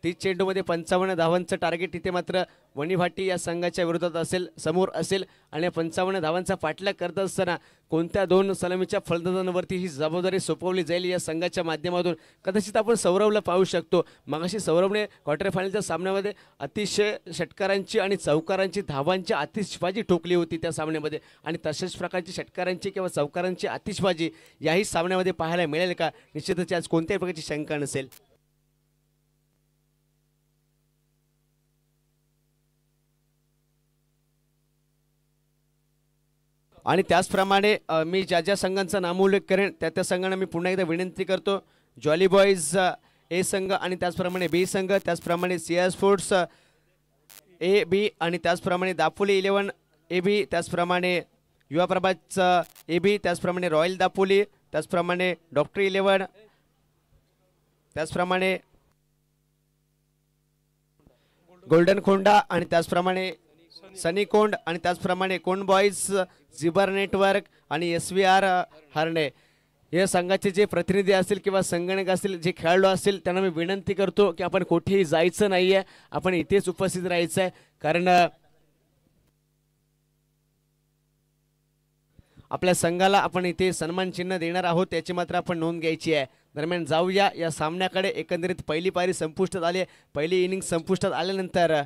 30 चेंडूमध्ये 55 धावांचं टार्गेट इथे मात्र वणी भाटी या संघाच्या विरोधात असेल, समोर असेल आणि 55 धावांचा पाठलाग करत असताना कोणत्या दोन सलामीच्या फलंदाजांवरती ही जबाबदारी सोपवली जाईल या संघाच्या माध्यमातून कदाचित आपण सौरवला पाहू शकतो। मगाशी सौरवने क्वार्टर फायनलच्या सामन्यामध्ये अतिशय षटकारांची आणि चौकारांची धावांची आतिषबाजी ठोकली होती त्या सामन्यामध्ये आणि तशाच प्रकारची षटकारांची किंवा चौकारांची आतिषबाजी याही सामन्यामध्ये पाहायला मिळेल का? निश्चितच आज कोणत्याही प्रकारची शंका नसेल। आणि त्याचप्रमाणे मी ज्या ज्या संघांचा नामोल्लेख करेन त्या त्या संघांना मी पुन्हा एकदा विनंती करतो। जॉली बॉयज ए संघ आणि त्याचप्रमाणे बी संघ, त्याचप्रमाणे सीआर स्पोर्ट्स ए बी आणि त्याचप्रमाणे दापोली 11 ए बी, त्याचप्रमाणे युवा प्रभातचं ए बी, त्याचप्रमाणे रॉयल दापोली, त्याचप्रमाणे डॉक्टर 11, त्याचप्रमाणे गोल्डन खोंडा आणि त्याचप्रमाणे सनी कोंड आणि त्याचप्रमाणे कोंड बॉयज, झिबर नेटवर्क आणि SVR हरणे या संघाचे जे प्रतिनिधी असतील किंवा संगणक असतील, जे खेळाडू असतील त्यांना मी विनंती करतो की आपण कुठेही जायचं नाही आहे, आपण इथेच उपस्थित राहायचं आहे। कारण आपल्या संघाला आपण इथे सन्मान चिन्ह देणार आहोत याची मात्र आपण नोंद घ्यायची आहे। दरम्यान जाऊया या सामन्याकडे। एकंदरीत पहिली पारी संपुष्टात आली, पहिली इनिंग संपुष्टात आल्यानंतर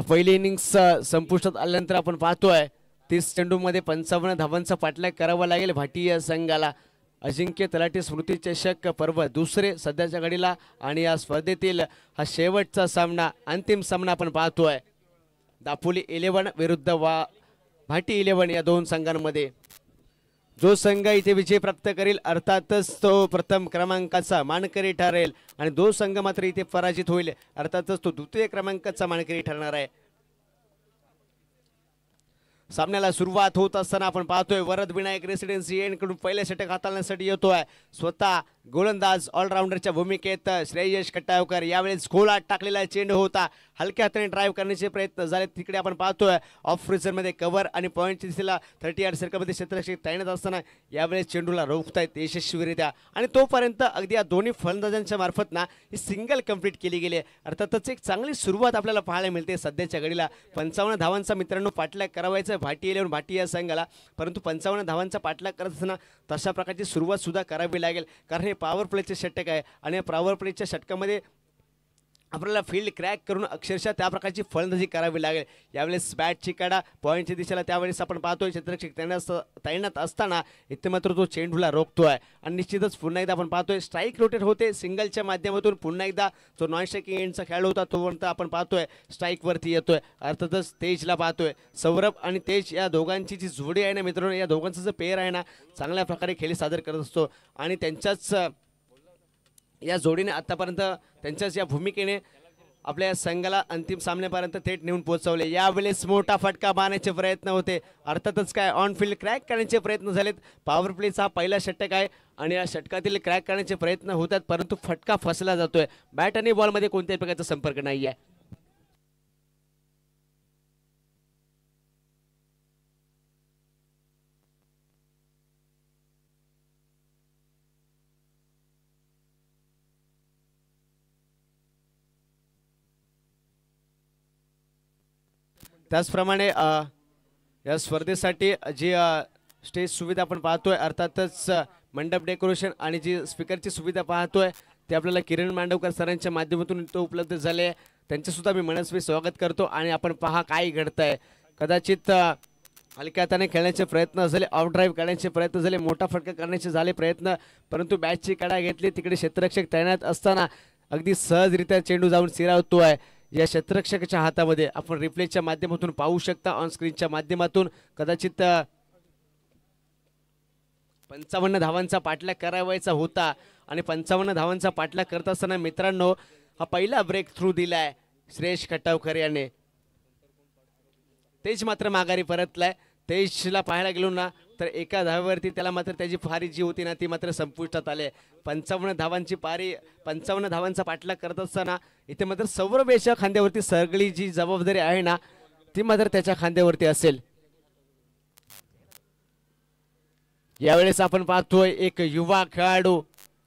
पहिली इनिंग्स संपुष्टात आल्यानंतर आपण पाहतोय 30 चेंडूमध्ये 55 धावांचा पाठलाग करावा लागेल भाटी या संघाला। अजिंक्य तलाठी स्मृती चषक पर्व दुसरे सध्याच्या घडीला आणि या स्पर्धेतील हा शेवटचा सामना, अंतिम सामना आपण पाहतोय दापोली 11 विरुद्ध भाटी 11 या दोन संघांमध्ये। जो संघ इथे विजय प्राप्त करेल अर्थातच तो प्रथम क्रमांकाचा मानकरी ठरेल आणि जो संघ मात्र इथे पराजित होईल अर्थातच तो द्वितीय क्रमांकाचा मानकरी ठरणार आहे। सामन्याला सुरुवात होत असताना आपण पाहतोय वरद विनायक रेसिडेन्सी यांकडून पहिल्या षटक हाताळण्यासाठी येतोय स्वतः गोलंदाज ऑलराऊंडरच्या भूमिकेत श्रेयश खटावकर। यावेळेस खोलात टाकलेला चेंडू होता, हलक्या हाताने ड्राईव्ह करण्याचे प्रयत्न झाले, तिकडे आपण पाहतोय ऑफ फ्रीजरमध्ये कव्हर आणि पॉईंटची दिशेला 30 यार्ड सर्कलमध्ये क्षेत्ररक्षक तैनात असताना यावेळेस चेंडूला रोखतायत यशस्वीरित्या आणि तोपर्यंत अगदी या दोन्ही फलंदाजांच्या मार्फत ना ही सिंगल कंप्लीट केली गेली। अर्थातच एक चांगली सुरुवात आपल्याला पाहायला मिळते सध्याच्या घडीला। 55 धावांचा मित्रांनो पाठलाग करावायचा भाटी 11 भाटी या संघाला, परंतु 55 धावांचा पाठलाग करत असताना तशा प्रकारची सुरुवात सुद्धा करावी लागेल कारण हे पॉवर प्लेचे षटक आहे आणि या पॉवर प्लेच्या षटकामध्ये आपल्याला फील्ड क्रॅक करून अक्षरशः त्या प्रकारची फलंदाजी करावी लागेल। यावेळेस बॅटची कडा पॉईंटच्या दिशेला त्यावेळेस आपण पाहतोय क्षेत्ररक्षक तैनात असताना इथे मात्र तो चेंडूला रोखतोय आणि निश्चितच पुन्हा एकदा आपण पाहतोय स्ट्राईक रोटेट होते सिंगलच्या माध्यमातून। पुन्हा एकदा जो नॉन स्ट्रायकिंग एंडचा खेळाडू होता तो आपण पाहतोय स्ट्राईकवरती येतोय। अर्थातच तेजला पाहतोय, सौरभ आणि तेज या दोघांची जी जोडी आहे ना मित्रांनो, या दोघांचा जो पेअर आहे ना चांगल्या प्रकारे खेळ सादर करत असतो आणि त्यांच्याच या जोडीने आतापर्यंत त्यांच्याच या भूमिकेने आपल्या संघाला अंतिम सामन्यापर्यंत थेट नेऊन पोहोचवले। यावेळेस मोठा फटका मारण्याचे प्रयत्न होते, अर्थातच काय ऑन फील्ड क्रॅक करण्याचे प्रयत्न झालेत। पॉवर प्लेचा हा पहिला षटक आहे आणि या षटकातील क्रॅक करण्याचे प्रयत्न होतात परंतु फटका फसला जातोय। बॅट आणि बॉलमध्ये कोणत्याही प्रकारचा संपर्क नाही आहे। त्याचप्रमाणे या स्पर्धेसाठी जी स्टेज सुविधा आपण पाहतोय अर्थातच मंडप डेकोरेशन आणि जी स्पीकरची सुविधा पाहतोय ते आपल्याला किरण मांडवकर सरांच्या माध्यमातून तो उपलब्ध झाले आहे, त्यांचे सुद्धा मी मनस्वी स्वागत करतो। आणि आपण पहा काय घडतंय, कदाचित हलक्या हाताने खेळण्याचे प्रयत्न झाले, ऑफ ड्राईव्ह करण्याचे प्रयत्न झाले, मोठा फटका करण्याचे झाले प्रयत्न, परंतु बॅटची कडा घेतली, तिकडे क्षेत्ररक्षक तैनात असताना अगदी सहजरित्या चेंडू जाऊन सिरावतोय या क्षेत्ररक्षकाच्या हातामध्ये। आपण रिप्लेच्या माध्यमातून पाहू शकता ऑन स्क्रीनच्या माध्यमातून कदाचित 55 धावांचा पाठलाग करावायचा होता आणि 55 धावांचा पाठलाग करत असताना मित्रांनो हा पहिला ब्रेक थ्रू दिलाय श्रेयश खटावकर याने। तेज मात्र माघारी परतलाय। तेजला पाहायला गेलो ना तर एका धावेवरती त्याला मात्र त्याची पारी जी होती ना ती मात्र संपुष्टात आले। 55 धावांची पारी 55 धावांचा पाठलाग करत असताना इथे मात्र सौरभ याच्या खांद्यावरती सगळी जी जबाबदारी आहे ना ती मात्र त्याच्या खांद्यावरती असेल. यावेळेस आपण पाहतोय एक युवा खेळाडू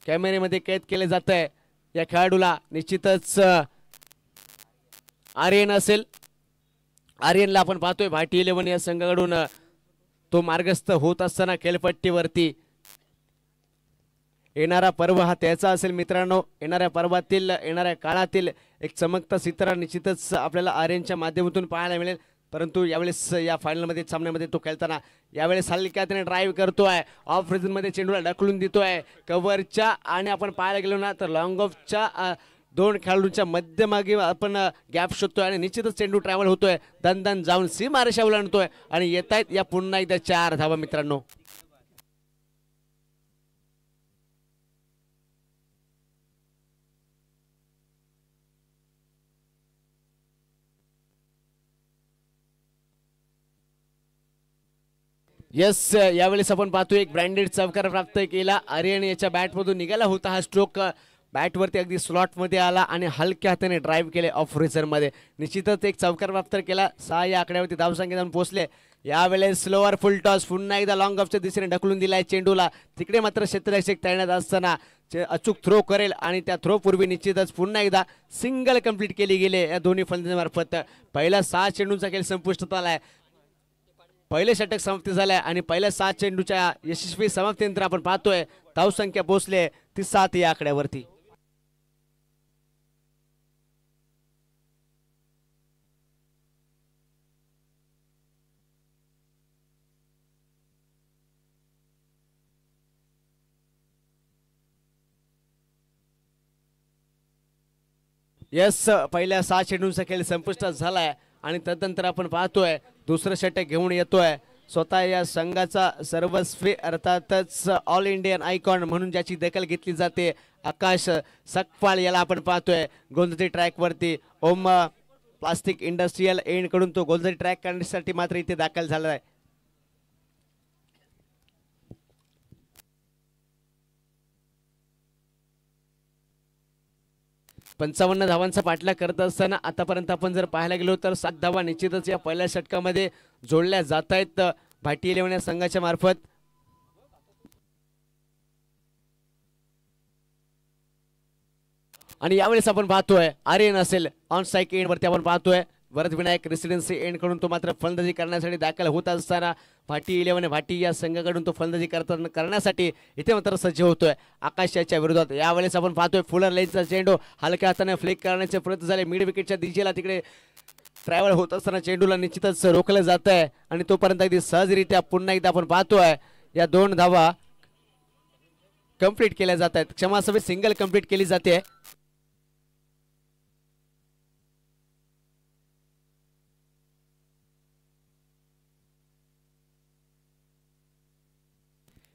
कॅमेऱ्यामध्ये कैद केले जात आहे. या खेळाडूला निश्चितच आर्यन असेल. आर्यनला आपण पाहतोय भाटी 11 या संघाकडून तो मार्गस्थ होत असताना खेळपट्टीवरती. येणारा पर्व हा त्याचा असेल मित्रांनो. येणाऱ्या पर्वातील येणाऱ्या काळातील एक चमकता सितारा निश्चितच आपल्याला आर्यनच्या माध्यमातून पाहायला मिळेल. परंतु यावेळेस या फायनलमध्ये सामन्यामध्ये तो खेळताना यावेळेस हलक्या त्याने ड्राईव्ह करतोय. ऑफ रिझनमध्ये चेंडूला ढकलून देतोय कव्हरच्या आणि आपण पाहायला गेलो ना तर लॉंग ऑफच्या दोन खेळाडूंच्या मध्यमागे आपण गॅप शोधतोय आणि निश्चितच चेंडू ट्रॅव्हल होतोय. दन जाऊन सीमारेषा ओलांडतोय आणि येत आहेत या पुन्हा एकदा 4 धावा मित्रांनो. यस यावेळेस आपण पाहतोय एक ब्रँडेड चौकार प्राप्त केला. आर्यन याच्या बॅटमधून निघाला होता हा स्ट्रोक. बॅटवरती अगदी स्लॉटमध्ये आला आणि हलक्या हाताने ड्राईव्ह केले ऑफ रिझनमध्ये. निश्चितच एक चौकार प्राप्त केला. 6 या आकड्यावरती धावसंख्या जाऊन पोहोचले. यावेळेस स्लोअर फुल टॉस पुन्हा एकदा लॉंग ऑफच्या दिशेने ढकलून दिलाय चेंडूला. तिकडे मात्र क्षेत्ररक्षक तैनात असताना अचूक थ्रो करेल आणि त्या थ्रो पूर्वी निश्चितच पुन्हा एकदा सिंगल कंप्लीट केली गेली या दोन्ही फलंदाजांमार्फत. पहिला 6 चेंडूंचा खेळ संपुष्टात आलाय. पहिले षटक समाप्ती झालंय आणि पहिल्या 7 चेंडूच्या यशस्वी समाप्तीनंतर आपण पाहतोय धावसंख्या पोहोचले ती 7 या आकड्यावरती. यस पहिल्या 6 चेंडूंचा खेळ संपुष्टात झालाय आणि तदनंतर आपण पाहतोय दुसरं षटक घेऊन येतोय स्वतः या संघाचा सर्वस्वी अर्थातच ऑल इंडियन आयकॉन म्हणून ज्याची दखल घेतली जाते आकाश सकपाळ याला आपण पाहतोय गोलंदाजी ट्रॅकवरती. ओम प्लास्टिक इंडस्ट्रियल एंड कडून तो गोलंदाजी ट्रॅक करण्यासाठी मात्र इथे दाखल झाला आहे. 55 धावांचा पाठलाग करत असताना आतापर्यंत आपण जर पाहायला गेलो तर 7 धावा निश्चितच या पहिल्या षटकामध्ये जोडल्या जात आहेत भाटी 11 या संघाच्या मार्फत. आणि यावेळेस आपण पाहतोय आर्यन असेल ऑन स्ट्राइक एंड वरती आपण पाहतोय वरद विनायक रेसिडेन्सी एंड कडून तो मात्र फलंदाजी करण्यासाठी दाखल होत असताना भाटी 11 भाटी या संघाकडून तो फलंदाजी करण्यासाठी इथे मात्र सज्ज होतोय आकाश याच्या विरोधात. यावेळेस आपण पाहतोय फुलर लेनचा चेंडू हलक्या हाताने फ्लिक करण्याचे प्रयत्न झाले मिड विकेटच्या दिशेला. तिकडे ट्रॅव्हल होत असताना चेंडूला निश्चितच रोखलं जात आहे आणि तोपर्यंत अगदी सहजरित्या पुन्हा एकदा आपण पाहतोय या 2 धावा कंप्लीट केल्या जात आहेत. क्षमासवे सिंगल कंप्लीट केली जाते.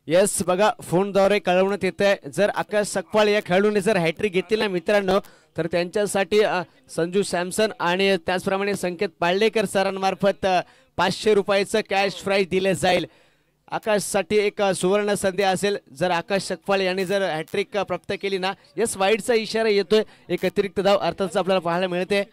यस बघा फोनद्वारे कळवण्यात येत आहे जर आकाश सकपाळ या खेळाडूने जर हॅट्रिक घेतली ना मित्रांनो तर त्यांच्यासाठी संजू सॅमसन आणि त्याचप्रमाणे संकेत पाळलेकर सरांमार्फत 500 रुपयाचं कॅश प्राइज दिले जाईल. आकाशसाठी एक सुवर्ण संधी असेल जर आकाश सकपाळ यांनी जर हॅट्रिक प्राप्त केली ना. यस वाईडचा इशारा येतोय एक अतिरिक्त धाव अर्थातच आपल्याला पाहायला मिळते.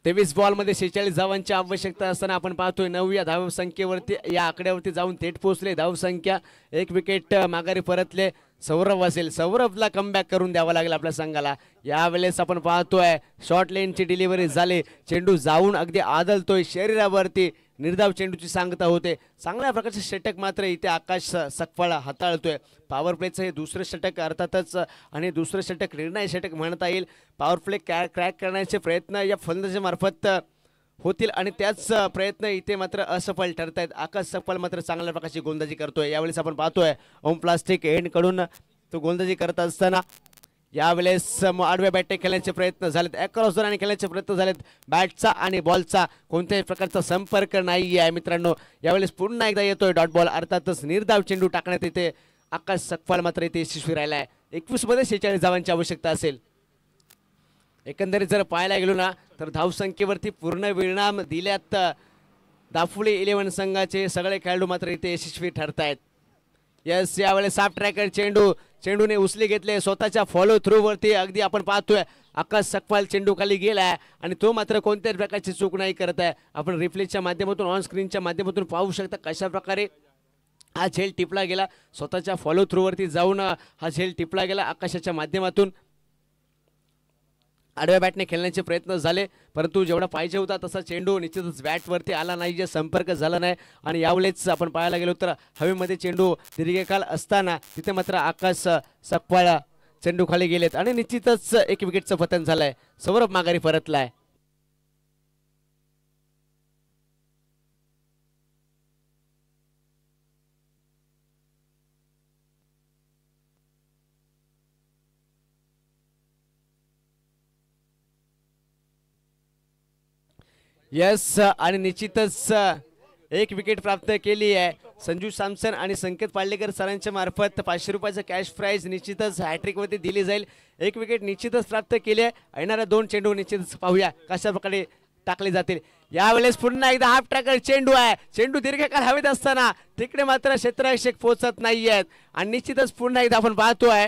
तेवीस बॉल मध्ये 46 धावांची आवश्यकता असताना आपण पाहतोय 9 या धावसंख्येवरती या आकड्यावरती जाऊन थेट पोहोचले. धावसंख्या 1 विकेट माघारी परतले. सौरभ असेल सौरभला कमबॅक करून द्यावा लागेल आपल्या संघाला. यावेळेस आपण पाहतोय शॉर्ट लेनची डिलिव्हरी झाली चेंडू जाऊन अगदी आदलतोय शरीरावरती निर्धाव चेंडूची सांगता होते. चांगल्या प्रकारचे षटक मात्र इथे आकाश सकपाळ हाताळतोय. पॉवर प्लेचं हे दुसरं षटक अर्थातच आणि दुसरं षटक निर्णय षटक म्हणता येईल. पॉवर प्ले क्रॅक करण्याचे प्रयत्न या फलंदाजीमार्फत होतील आणि त्याच प्रयत्न इथे मात्र असफल ठरत आहेत. आकाश सकपाळ मात्र चांगल्या प्रकारची गोलंदाजी करतोय. यावेळेस आपण पाहतोय ओम प्लास्टिक एंड कडून तो गोलंदाजी करत असताना यावेळेस आडव्या बॅटने खेळण्याचे प्रयत्न झालेत अक्रॉस आणि खेळण्याचे प्रयत्न झालेत. बॅटचा आणि बॉलचा कोणत्याही प्रकारचा संपर्क नाही आहे मित्रांनो. यावेळेस पुन्हा एकदा येतोय डॉट बॉल अर्थातच निर्धाव चेंडू टाकण्यात येते. आकाश सकपाळ मात्र इथे यशस्वी राहिला आहे. 21 मध्ये 46 धावांची आवश्यकता असेल. एकंदरीत जर पाहायला गेलो ना तर धावसंख्येवरती पूर्ण परिणाम दिल्यात दाफुली 11 संघाचे सगळे खेळाडू मात्र इथे यशस्वी ठरत आहेत. यस यावेळेस साफ ट्रॅकर चेंडूने उचले घेतले स्वतःच्या फॉलो थ्रू वरती अगदी आपण पाहतोय आकाश सकपाल चेंडू खाली गेलाय आणि तो मात्र कोणत्याही प्रकारची चूक नाही करत आहे. आपण रिप्लेच्या माध्यमातून ऑन स्क्रीनच्या माध्यमातून पाहू शकता कशा प्रकारे हा झेल टिपला गेला. स्वतःच्या फॉलो थ्रू वरती जाऊन हा झेल टिपला गेला. आकाशाच्या माध्यमातून आडव्या बॅटने खेळण्याचे प्रयत्न झाले परंतु जेवढा पाहिजे होता तसा चेंडू निश्चितच बॅटवरती आला नाही, जे संपर्क झाला नाही. आणि यावेळेस आपण पाहायला गेलो तर हवेमध्ये चेंडू दीर्घकाळ असताना तिथे मात्र आकाश सकपाळ चेंडू खाली गेलेत आणि निश्चितच एक विकेटचं पतन झालंय. सौरभ माघारी परतलाय. यस आणि निश्चितच एक विकेट प्राप्त केली आहे. संजू सॅमसन आणि संकेत पाळलेकर सरांच्या मार्फत 500 रुपयाचं कॅश प्राइज निश्चितच हॅट्रिकवरती दिली जाईल. एक विकेट निश्चितच प्राप्त केली आहे. येणाऱ्या 2 चेंडू निश्चितच पाहूया कशा प्रकारे टाकले जातील. यावेळेस पुन्हा एकदा हाफ ट्रॅकर चेंडू आहे. चेंडू दीर्घकाळ हवेत असताना तिकडे मात्र क्षेत्ररक्षक पोहोचत नाहीयेत आणि निश्चितच पुन्हा एकदा आपण पाहतोय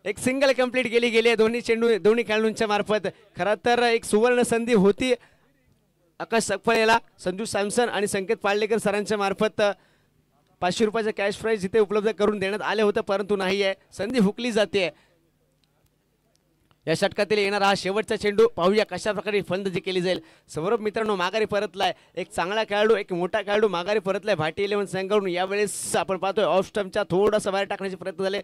एक सिंगल कंप्लीट गेली आहे दोन्ही खेळाडूंच्या मार्फत. खरं तर एक सुवर्ण संधी होती आकाश सकपाळेला संजू सॅमसन आणि संकेत पाळलेकर सरांच्या मार्फत 500 रुपयाचं कॅश प्राइज इथे उपलब्ध करून देण्यात आले होतं परंतु नाही आहे. संधी हुकली जाते. या षटकातील येणारा हा शेवटचा चेंडू पाहूया कशा प्रकारे फलंदाजी केली जाईल. सौरभ मित्रांनो माघारी परतलाय. एक चांगला खेळाडू एक मोठा खेळाडू माघारी परतलाय भाटी 11 संघाकडून. यावेळेस आपण पाहतोय ऑफ स्टंपच्या थोडासा बाहेर टाकण्याचे प्रयत्न झाले.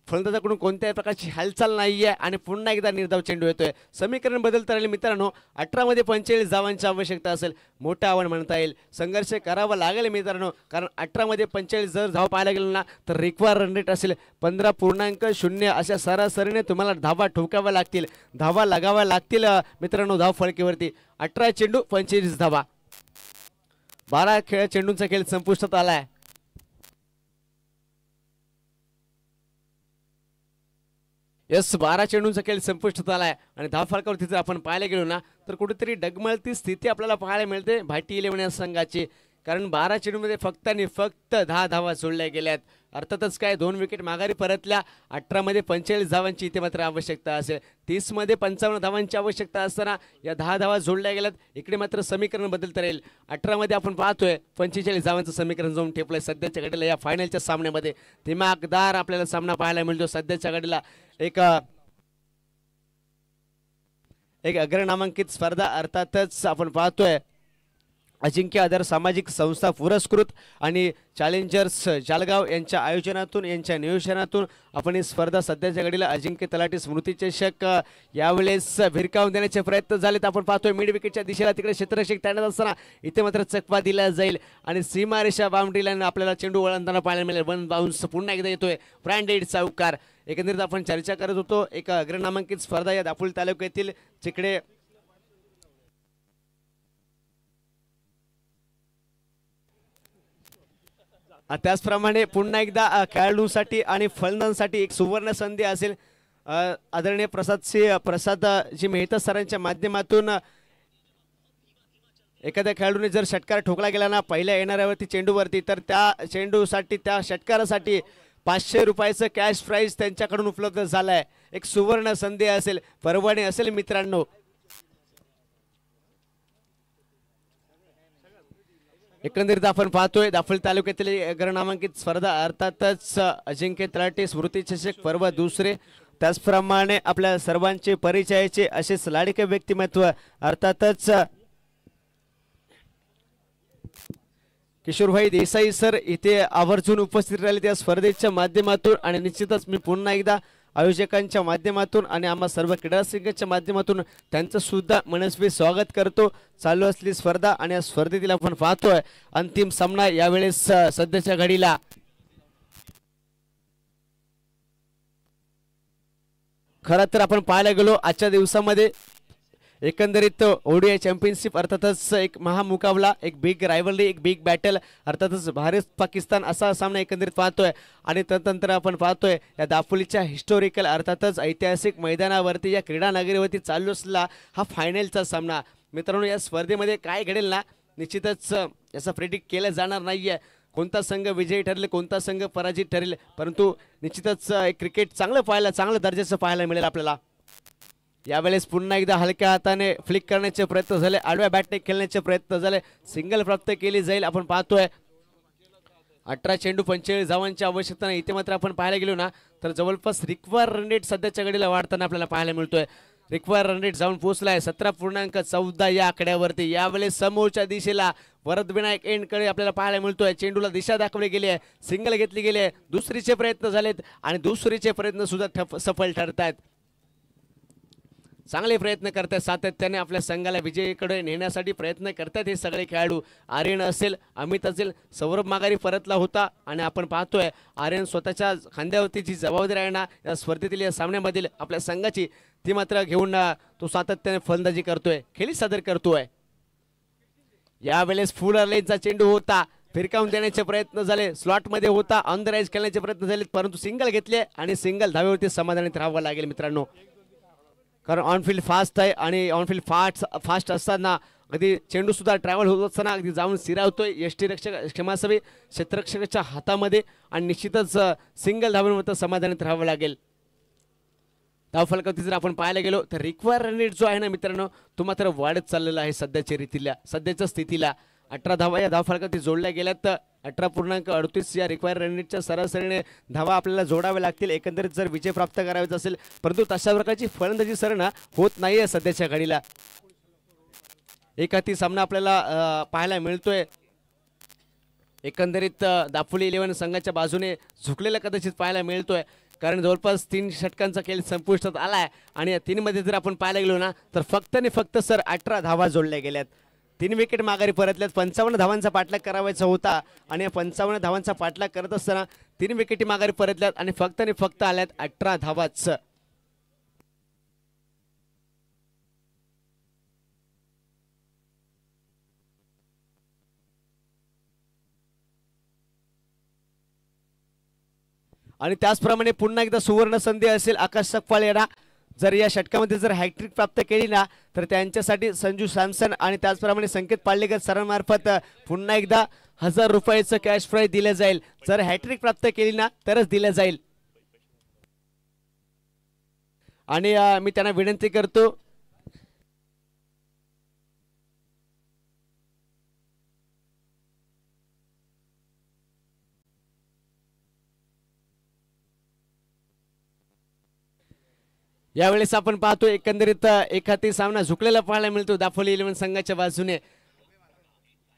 फलंदाजाकडून कोणत्याही प्रकारची हालचाल नाहीये आणि पुन्हा एकदा निर्धाव चेंडू येतोय. समीकरण बदलता राहिले मित्रांनो. 18 मध्ये 45 धावांची आवश्यकता असेल. मोठं आव्हान म्हणता येईल. संघर्ष करावा लागेल मित्रांनो कारण 18 मध्ये 45 जर धाव पाहायला गेलं ना तर रिक्वायर रन रेट असेल 15.0 अशा सरासरीने तुम्हाला धावा ठोकाव्या लागतील, धावा लगाव्या लागतील मित्रांनो धाव फळकीवरती. 18 चेंडू 45 धावा. 12 चेंडूंचा खेळ संपुष्टात आलाय. यस 12 चेंडूंचा खेळ संपुष्टात आलाय आणि धाव फलकावरती जर आपण पाहायला गेलो ना तर कुठेतरी डगमळती स्थिती आपल्याला पाहायला मिळते भाटी 11 या संघाची. कारण 12 चेंडूमध्ये फक्त आणि फक्त 10 धावा सोडल्या गेल्यात. अर्थातच काय 2 विकेट माघारी परतल्या. 18 मध्ये 45 धावांची इथे मात्र आवश्यकता असेल. 30 मध्ये 55 धावांची आवश्यकता असताना या 10 धावा जोडल्या गेल्यात. इकडे मात्र समीकरण बदलता राहील. 18 मध्ये आपण पाहतोय 45 धावांचं समीकरण जाऊन ठेपलंय सध्याच्या घडीला. या फायनलच्या सामन्यामध्ये दिमागदार आपल्याला सामना पाहायला मिळतो. सध्याच्या घडीला एक अग्रनामांकित स्पर्धा अर्थातच आपण पाहतोय अजिंक्य आधार सामाजिक संस्था पुरस्कृत आणि चॅलेंजर्स जालगाव यांच्या आयोजनातून यांच्या नियोजनातून आपण ही स्पर्धा सध्याच्या घडीला अजिंक्य तलाठी स्मृती चषक यावेळेस भिरकावून देण्याचे प्रयत्न झालेत. आपण पाहतोय मिड विकेटच्या दिशेला तिकडे क्षेत्ररक्षक तैनात असताना इथे मात्र चकवा दिला जाईल आणि सीमारेषा बाउंड्री लाईन आपल्याला चेंडू वळवताना पाहायला मिळेल. वन बाउन्स पुन्हा एकदा येतोय ब्रँडेड चौकार. एकंदरीत आपण चर्चा करत होतो एक अग्रनामांकित स्पर्धा या दापोली तालुक्यातील जिकडे त्याचप्रमाणे पुन्हा एकदा खेळाडूंसाठी आणि फलंदाजांसाठी एक सुवर्ण संधी असेल. आदरणीय प्रसादजी मेहता सरांच्या माध्यमातून एखाद्या खेळाडूने जर षटकार ठोकला गेला ना पहिल्या येणाऱ्यावरती चेंडूवरती तर त्या चेंडूसाठी त्या षटकारासाठी 500 रुपयाचं कॅश प्राइज त्यांच्याकडून उपलब्ध झालाय. एक सुवर्ण संधी असेल, परवाने असेल मित्रांनो. एकंदरीत आपण पाहतोय दापोली तालुक्यातील अग्रनामांकित स्पर्धा अर्थातच अजिंक्य तलाठी स्मृती चषक पर्व दुसरे. त्याचप्रमाणे आपल्या सर्वांचे परिचयाचे असेच लाडके व्यक्तिमत्व अर्थातच किशोरभाई देसाई सर इथे आवर्जून उपस्थित राहिले त्या स्पर्धेच्या माध्यमातून आणि निश्चितच मी पुन्हा एकदा आयोजकांच्या माध्यमातून आणि आम्हा सर्व क्रीडा संघाच्या माध्यमातून त्यांचं सुद्धा मनस्वी स्वागत करतो. चालू असलेली स्पर्धा आणि या स्पर्धेतील आपण पाहतोय अंतिम सामना यावेळेस सध्याच्या घडीला खरं तर आपण पाहायला गेलो आजच्या दिवसामध्ये एकंदरीत ओडीआय चॅम्पियनशिप अर्थातच एक महामुकाबला, एक बिग रायव्हलरी, एक बिग बॅटल अर्थातच भारत पाकिस्तान असा सामना एकंदरीत पाहतोय. आणि तदनंतर आपण पाहतोय या दापोलीच्या हिस्टोरिकल अर्थातच ऐतिहासिक मैदानावरती या क्रीडा नगरीवरती चालू असलेला हा फायनलचा सामना. मित्रांनो या स्पर्धेमध्ये काय घडेल ना निश्चितच याचा प्रेडिक्ट केलं जाणार नाहीये. कोणता संघ विजयी ठरेल कोणता संघ पराजित ठरेल, परंतु निश्चितच एक क्रिकेट चांगलं दर्जाचं पाहायला मिळेल आपल्याला। यावेळेस पुन्हा एकदा हलक्या हाताने फ्लिक करण्याचे प्रयत्न झाले, आडव्या बॅटने खेळण्याचे प्रयत्न झाले, सिंगल प्राप्त केली जाईल आपण पाहतोय। 18 चेंडू 45 धावांची आवश्यकता नाही। इथे मात्र आपण पाहायला गेलो ना तर जवळपास रिक्वायर रन रेट सध्याच्या घडीला वाढताना आपल्याला पाहायला मिळतोय। रिक्वायर रन रेट जाऊन पोहोचलाय 17.14 या आकड्यावरती। यावेळेस समोरच्या दिशेला वरदविनायक एंडकडे आपल्याला पाहायला मिळतोय, चेंडूला दिशा दाखवली गेली आहे, सिंगल घेतली गेली आहे, दुसरीचे प्रयत्न झालेत आणि दुसरीचे प्रयत्न सुद्धा सफल ठरतायत। चांगले प्रयत्न करतात, सातत्याने आपल्या संघाला विजयीकडे नेण्यासाठी प्रयत्न करतात हे सगळे खेळाडू। आर्यन असेल, अमित असेल, सौरभ माघारी परतला होता आणि आपण पाहतोय आर्यन स्वतःच्या खांद्यावरती जी जबाबदारी आहे ना या स्पर्धेतील या सामन्यामधील आपल्या संघाची ती मात्र घेऊन तो सातत्याने फलंदाजी करतोय, खेळी सादर करतोय। यावेळेस फुल लेनचा चेंडू होता, फिरकावून देण्याचे प्रयत्न झाले, स्लॉट मध्ये होता, ऑन द राईज खेळण्याचे प्रयत्न झाले, परंतु सिंगल घेतले आणि सिंगल धावेवरती समाधानी राहावं लागेल मित्रांनो, कारण ऑनफिल्ड फास्ट आहे आणि ऑनफिल्ड फास्ट असताना अगदी चेंडू सुद्धा ट्रॅव्हल होत असताना अगदी जाऊन सिरावतोय क्षमासवी क्षेत्ररक्षकाच्या हातामध्ये आणि निश्चितच सिंगल धावेवर समाधानात राहावं लागेल। धावफलकावरती जर आपण पाहायला गेलो तर रिक्वायर रन रेट जो आहे ना मित्रांनो तो मात्र वाढत चाललेला आहे सध्याच्या स्थितीला। 18 धावा या धावफलकावरती जोडल्या गेल्यात तर 18.38 या रिक्वायर रन रेटच्या सरासरीने धावा आपल्याला जोडाव्या लागतील एकंदरीत जर विजय प्राप्त करायचा असेल, परंतु तशा प्रकारची फलंदाजी सर होत नाहीये सध्याच्या घडीला। एक हाती सामना आपल्याला पाहायला मिळतोय, एकंदरीत दापोली 11 संघाच्या बाजूने झुकलेला कदाचित पाहायला मिळतोय, कारण जवळपास 3 षटकांचा खेळ संपुष्टात आलाय आणि या 3 मध्ये जर आपण पाहायला गेलो ना तर फक्त आणि फक्त सर 18 धावा जोडल्या गेल्यात, 3 विकेट माघारी परतल्यात। 55 धावांचा पाठलाग करायचा होता आणि या 55 धावांचा पाठलाग करत असताना 3 विकेटी माघारी परतल्यात आणि फक्त आल्यात 18 धावाच। आणि त्याचप्रमाणे पुन्हा एकदा सुवर्ण संधी असेल आकाश सकपाळ यांना, जर या षटकामध्ये जर हॅट्रिक प्राप्त केली ना तर त्यांच्यासाठी संजू सॅमसन आणि त्याचप्रमाणे संकेत पाळलेकर सरांमार्फत पुन्हा एकदा 1000 रुपयाचं कॅश प्राइज दिलं जाईल, जर हॅट्रिक प्राप्त केली ना तरच दिलं जाईल। आणि मी त्यांना विनंती करतो यावेळेस आपण पाहतो एकंदरीत एक हाती सामना झुकलेला पाहायला मिळतो दापोली 11 संघाच्या बाजूने।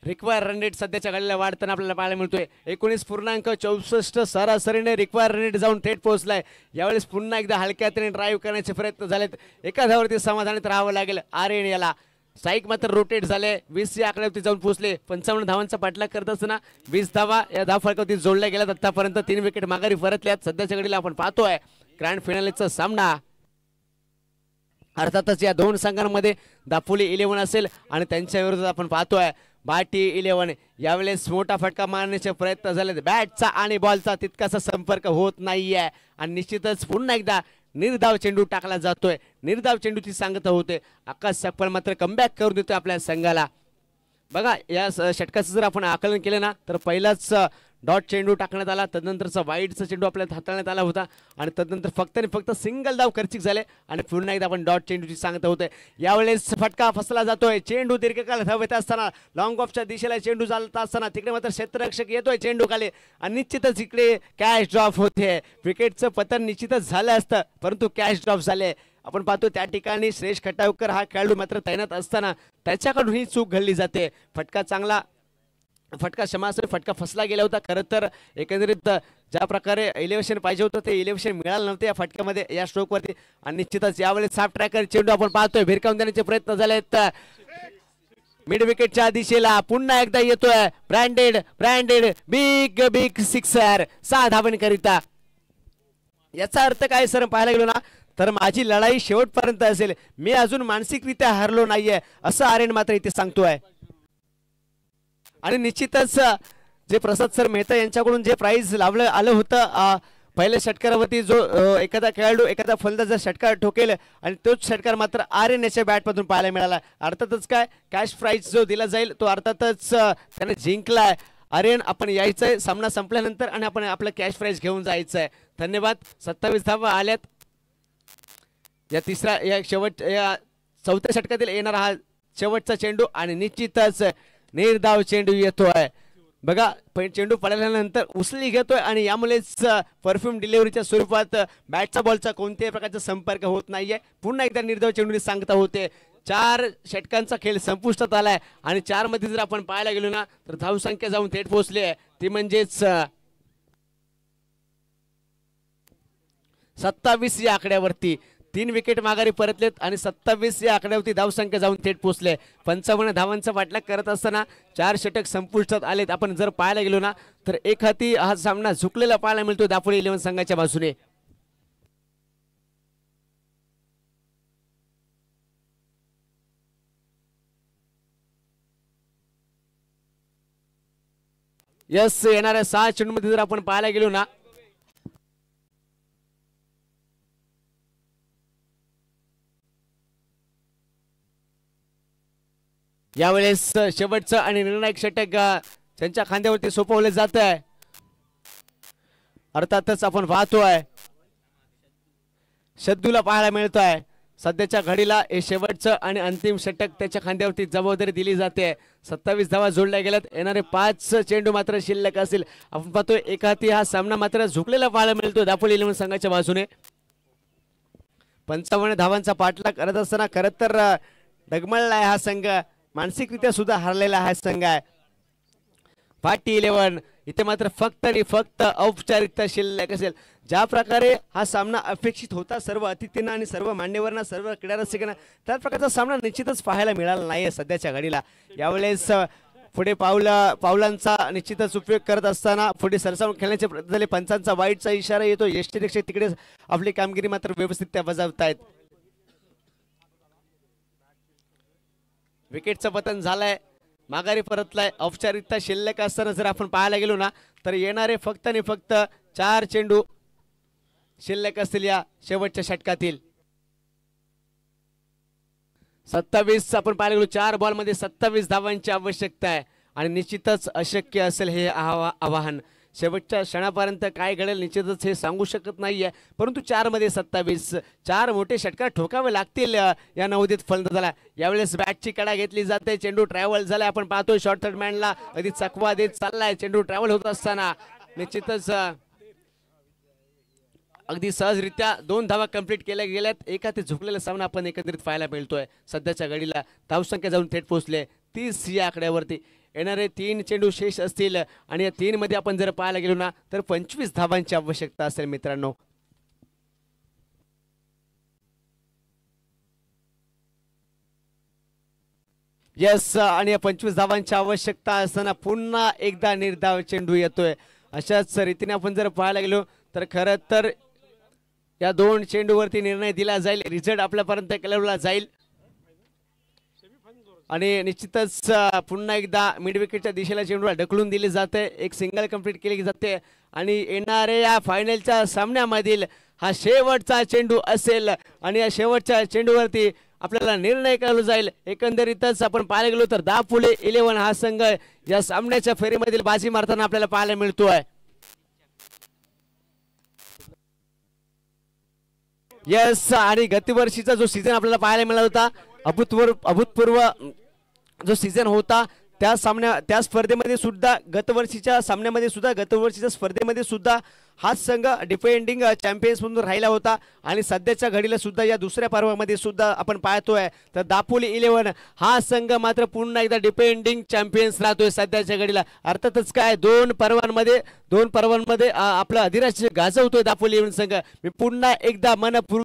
रिक्वायर रन रेट सध्याच्या घडीला वाढताना आपल्याला पाहायला मिळतोय, 19.64 सरासरीने रिक्वायर रन रेट जाऊन थेट पोहोचलाय। यावेळेस पुन्हा एकदा हलक्या हाताने ड्राईव्ह करण्याचे प्रयत्न झालेत, एका धावावरती समाधानात राहावं लागेल आर्यन याला। साईक मात्र रोटेट झाले, 20 या आकड्यावरती जाऊन पोहोचले, 55 धावांचा पाठलाग करत असताना 20 धावा या धावफलकावरती जोडल्या गेल्यात। आतापर्यंत 3 विकेट माघारी परतल्यात। सध्याच्या घडीला आपण पाहतोय ग्रँड फिनालेचा सामना, अर्थातच या 2 संघांमध्ये दापोली 11 असेल आणि त्यांच्या विरोधात आपण पाहतोय बाटी 11। यावेळेस मोठा फटका मारण्याचे प्रयत्न झाले, बॅटचा आणि बॉलचा तितकासा संपर्क होत नाहीये आणि निश्चितच पुन्हा एकदा निर्धाव चेंडू टाकला जातोय, निर्धाव चेंडूची सांगता होते। आकाश सकपाळ मात्र कमबॅक करून देतोय आपल्या संघाला। बघा या षटकाचं जर आपण आकलन केलं ना तर पहिलाच डॉट चेंडू टाकण्यात आला, तदनंतरचा वाईडचा चेंडू आपल्याला हाताळण्यात आला होता आणि तदनंतर फक्त आणि फक्त सिंगल धाव खर्चिक झाले आणि पुन्हा एकदा आपण डॉट चेंडूची सांगता होते। यावेळेस फटका फसला जातोय, चेंडू दीर्घकाळ धावत असताना लॉंग ऑफच्या दिशेला चेंडू चालत असताना तिकडे मात्र क्षेत्ररक्षक येतोय चेंडू खाली आणि निश्चितच इकडे कॅच ड्रॉप होते। विकेटचं पतन निश्चितच झालं असतं परंतु कॅच ड्रॉप झाले। आपण पाहतो त्या ठिकाणी श्रेष खटावकर हा खेळाडू मात्र तैनात असताना त्याच्याकडून ही चूक घडली जाते। फटका फसला गेला होता। खरं तर एकंदरीत ज्या प्रकारे इलेव्हेशन पाहिजे होतं ते इलेव्हेशन मिळालं नव्हतं या फटक्यामध्ये या स्ट्रोकवरती आणि निश्चितच यावेळेस साफ ट्रॅकर चेंडू आपण पाहतोय भिरकावून देण्याचे प्रयत्न झालेत मिड विकेटच्या दिशेला। पुन्हा एकदा येतोय ब्रँडेड बिग सिक्सर 6 धावांकरिता। याचा अर्थ काय सर पाहायला गेलो ना तर माझी लढाई शेवटपर्यंत असेल, मी अजून मानसिकरित्या हरलो नाहीये असं आर्यन मात्र इथे सांगतोय। आणि निश्चितच जे प्रसाद सर मेहता यांच्याकडून जे प्राइज लावलं आलं होतं पहिल्या षटकारावरती जो एखादा खेळाडू एखादा फलंदाज षटकार ठोकेल आणि तोच षटकार मात्र आर्यन याच्या बॅटमधून पाहायला मिळाला। अर्थातच काय कॅश प्राइज जो दिला जाईल तो अर्थातच त्याने जिंकलाय आर्यन आपण यायचंय सामना संपल्यानंतर आणि आपण आपलं कॅश प्राइज घेऊन जायचंय. धन्यवाद. 27 धावा आल्यात. या चौथ्या षटकातील येणारा हा शेवटचा चेंडू आणि निश्चितच निर्धाव चेंडू येतोय. बघा चेंडू पडल्यानंतर उसळी घेतोय आणि यामुळेच परफ्यूम डिलिव्हरीच्या स्वरूपात बॅटचा बॉलचा कोणत्याही प्रकारचा संपर्क होत नाहीये. पुन्हा एकदा निर्धाव चेंडूने सांगता होते. 4 षटकांचा खेळ संपुष्टात आलाय आणि 4 मध्ये जर आपण पाहायला गेलो ना तर धावसंख्या जाऊन थेट पोहोचली आहे. ती म्हणजेच 27 या आकड्यावरती. 3 विकेट माघारी परतलेत आणि 27 या आकड्यावरती धावसंख्या जाऊन थेट पोहोचले. 55 धावांचा पाठलाग करत असताना 4 षटक संपुष्टात आलेत. आपण जर पाहायला गेलो ना तर एक हाती हा सामना झुकलेला पाहायला मिळतो दापोली 11 संघाच्या बाजूने. यस येणाऱ्या 6 चेंडूमध्ये जर आपण पाहायला गेलो ना यावेळेस शेवटचं आणि निर्णायक षटक त्यांच्या खांद्यावरती सोपवले जात आहे. अर्थातच आपण पाहतोय शद्दूला पाहायला मिळतोय. सध्याच्या घडीला हे शेवटचं आणि अंतिम षटक त्याच्या खांद्यावरती जबाबदारी दिली जाते. 27 धावा जोडल्या गेल्यात. येणारे 5 चेंडू मात्र शिल्लक असतील. आपण पाहतोय एका हाती हा सामना मात्र झुकलेला पाहायला मिळतो दापोली 11 संघाच्या बाजूने. 55 धावांचा पाठलाग करत असताना खरं तर डगमळला आहे हा संघ. मानसिकरित्या सुद्धा हरलेला हा संघ आहे. पाटी 11 इथे मात्र फक्त आणि फक्त औपचारिकता शिल्लक असेल. ज्या प्रकारे हा सामना अपेक्षित होता सर्व अतिथींना आणि सर्व मान्यवरांना सर्व क्रीडा रसिकांना त्याच प्रकारचा सामना निश्चितच पाहायला मिळाला नाहीये सध्याच्या घडीला. यावेळेस पुढे पावलांचा निश्चितच उपयोग करत असताना पुढे सरसावून खेळण्याचे प्रयत्न झाले. पंचांचा वाईटचा इशारा येतो. यष्टीरक्षक तिकडे आपली कामगिरी मात्र व्यवस्थित बजावतायत. विकेटचं पतन झालंय. माघारी परतलाय. औपचारिकता शिल्लक असताना जर आपण पाहायला गेलो ना तर येणारे फक्त आणि फक्त 4 चेंडू शिल्लक असतील या शेवटच्या षटकातील. 27 आपण पाहायला गेलो 4 बॉलमध्ये 27 धावांची आवश्यकता आहे आणि निश्चितच अशक्य असेल हे आव्हान. शेवटच्या क्षणापर्यंत काय घडेल निश्चितच हे सांगू शकत नाहीये. परंतु 4 मध्ये 27 4 मोठे षटकार ठोकावे लागतील या नवोदित फलंदाजाला. यावेळेस बॅटची कडा घेतली जाते. चेंडू ट्रॅव्हल झालाय. आपण पाहतोय शॉर्ट थर्ड मॅनला अगदी चकवा देत चाललाय. चेंडू ट्रॅव्हल होत असताना निश्चितच अगदी सहजरित्या 2 धावा कंप्लीट केल्या गेल्यात. एका ते झुकलेला सामना आपण एकत्रित पाहायला मिळतोय. सध्याच्या घडीला धावसंख्या जाऊन थेट पोहोचले 30 या आकड्यावरती. येणारे 3 चेंडू शेष असतील आणि या 3 मध्ये आपण जर पाहायला गेलो ना तर 25 धावांची आवश्यकता असेल मित्रांनो. यस आणि या 25 धावांची आवश्यकता असताना पुन्हा एकदा निर्धाव चेंडू येतोय. अशाच रीतीने आपण जर पाहायला गेलो तर खरं तर या 2 चेंडूवरती निर्णय दिला जाईल. रिझल्ट आपल्यापर्यंत कळवला जाईल आणि निश्चितच पुन्हा एकदा मिड विकेटच्या दिशेला चेंडूला ढकलून दिले जाते. एक सिंगल कंप्लीट केली जाते आणि येणाऱ्या या फायनलच्या सामन्यामधील हा शेवटचा चेंडू असेल आणि या शेवटच्या चेंडूवरती आपल्याला निर्णय कळवला जाईल. एकंदरीतच आपण पाहायला गेलो तर दापोली 11 हा संघ या सामन्याच्या फेरीमधील बाजी मारताना आपल्याला पाहायला मिळतोय. यस आणि गतवर्षीचा जो सीझन आपल्याला पाहायला मिळाला होता अभूतपूर्व जो सीझन होता त्या स्पर्धेमध्ये सुद्धा गतवर्षीच्या स्पर्धेमध्ये सुद्धा हाच संघ डिफेंडिंग चॅम्पियन्स म्हणून राहिला होता आणि सध्याच्या घडीला सुद्धा या दुसऱ्या पर्वामध्ये सुद्धा आपण पाहतोय तर दापोली 11 हा संघ मात्र पुन्हा एकदा डिफेंडिंग चॅम्पियन्स राहतोय सध्याच्या घडीला. अर्थातच काय 2 पर्वांमध्ये आपलं अधिराज्य गाजवतोय दापोली 11 संघ. मी पुन्हा एकदा मनपूर्वक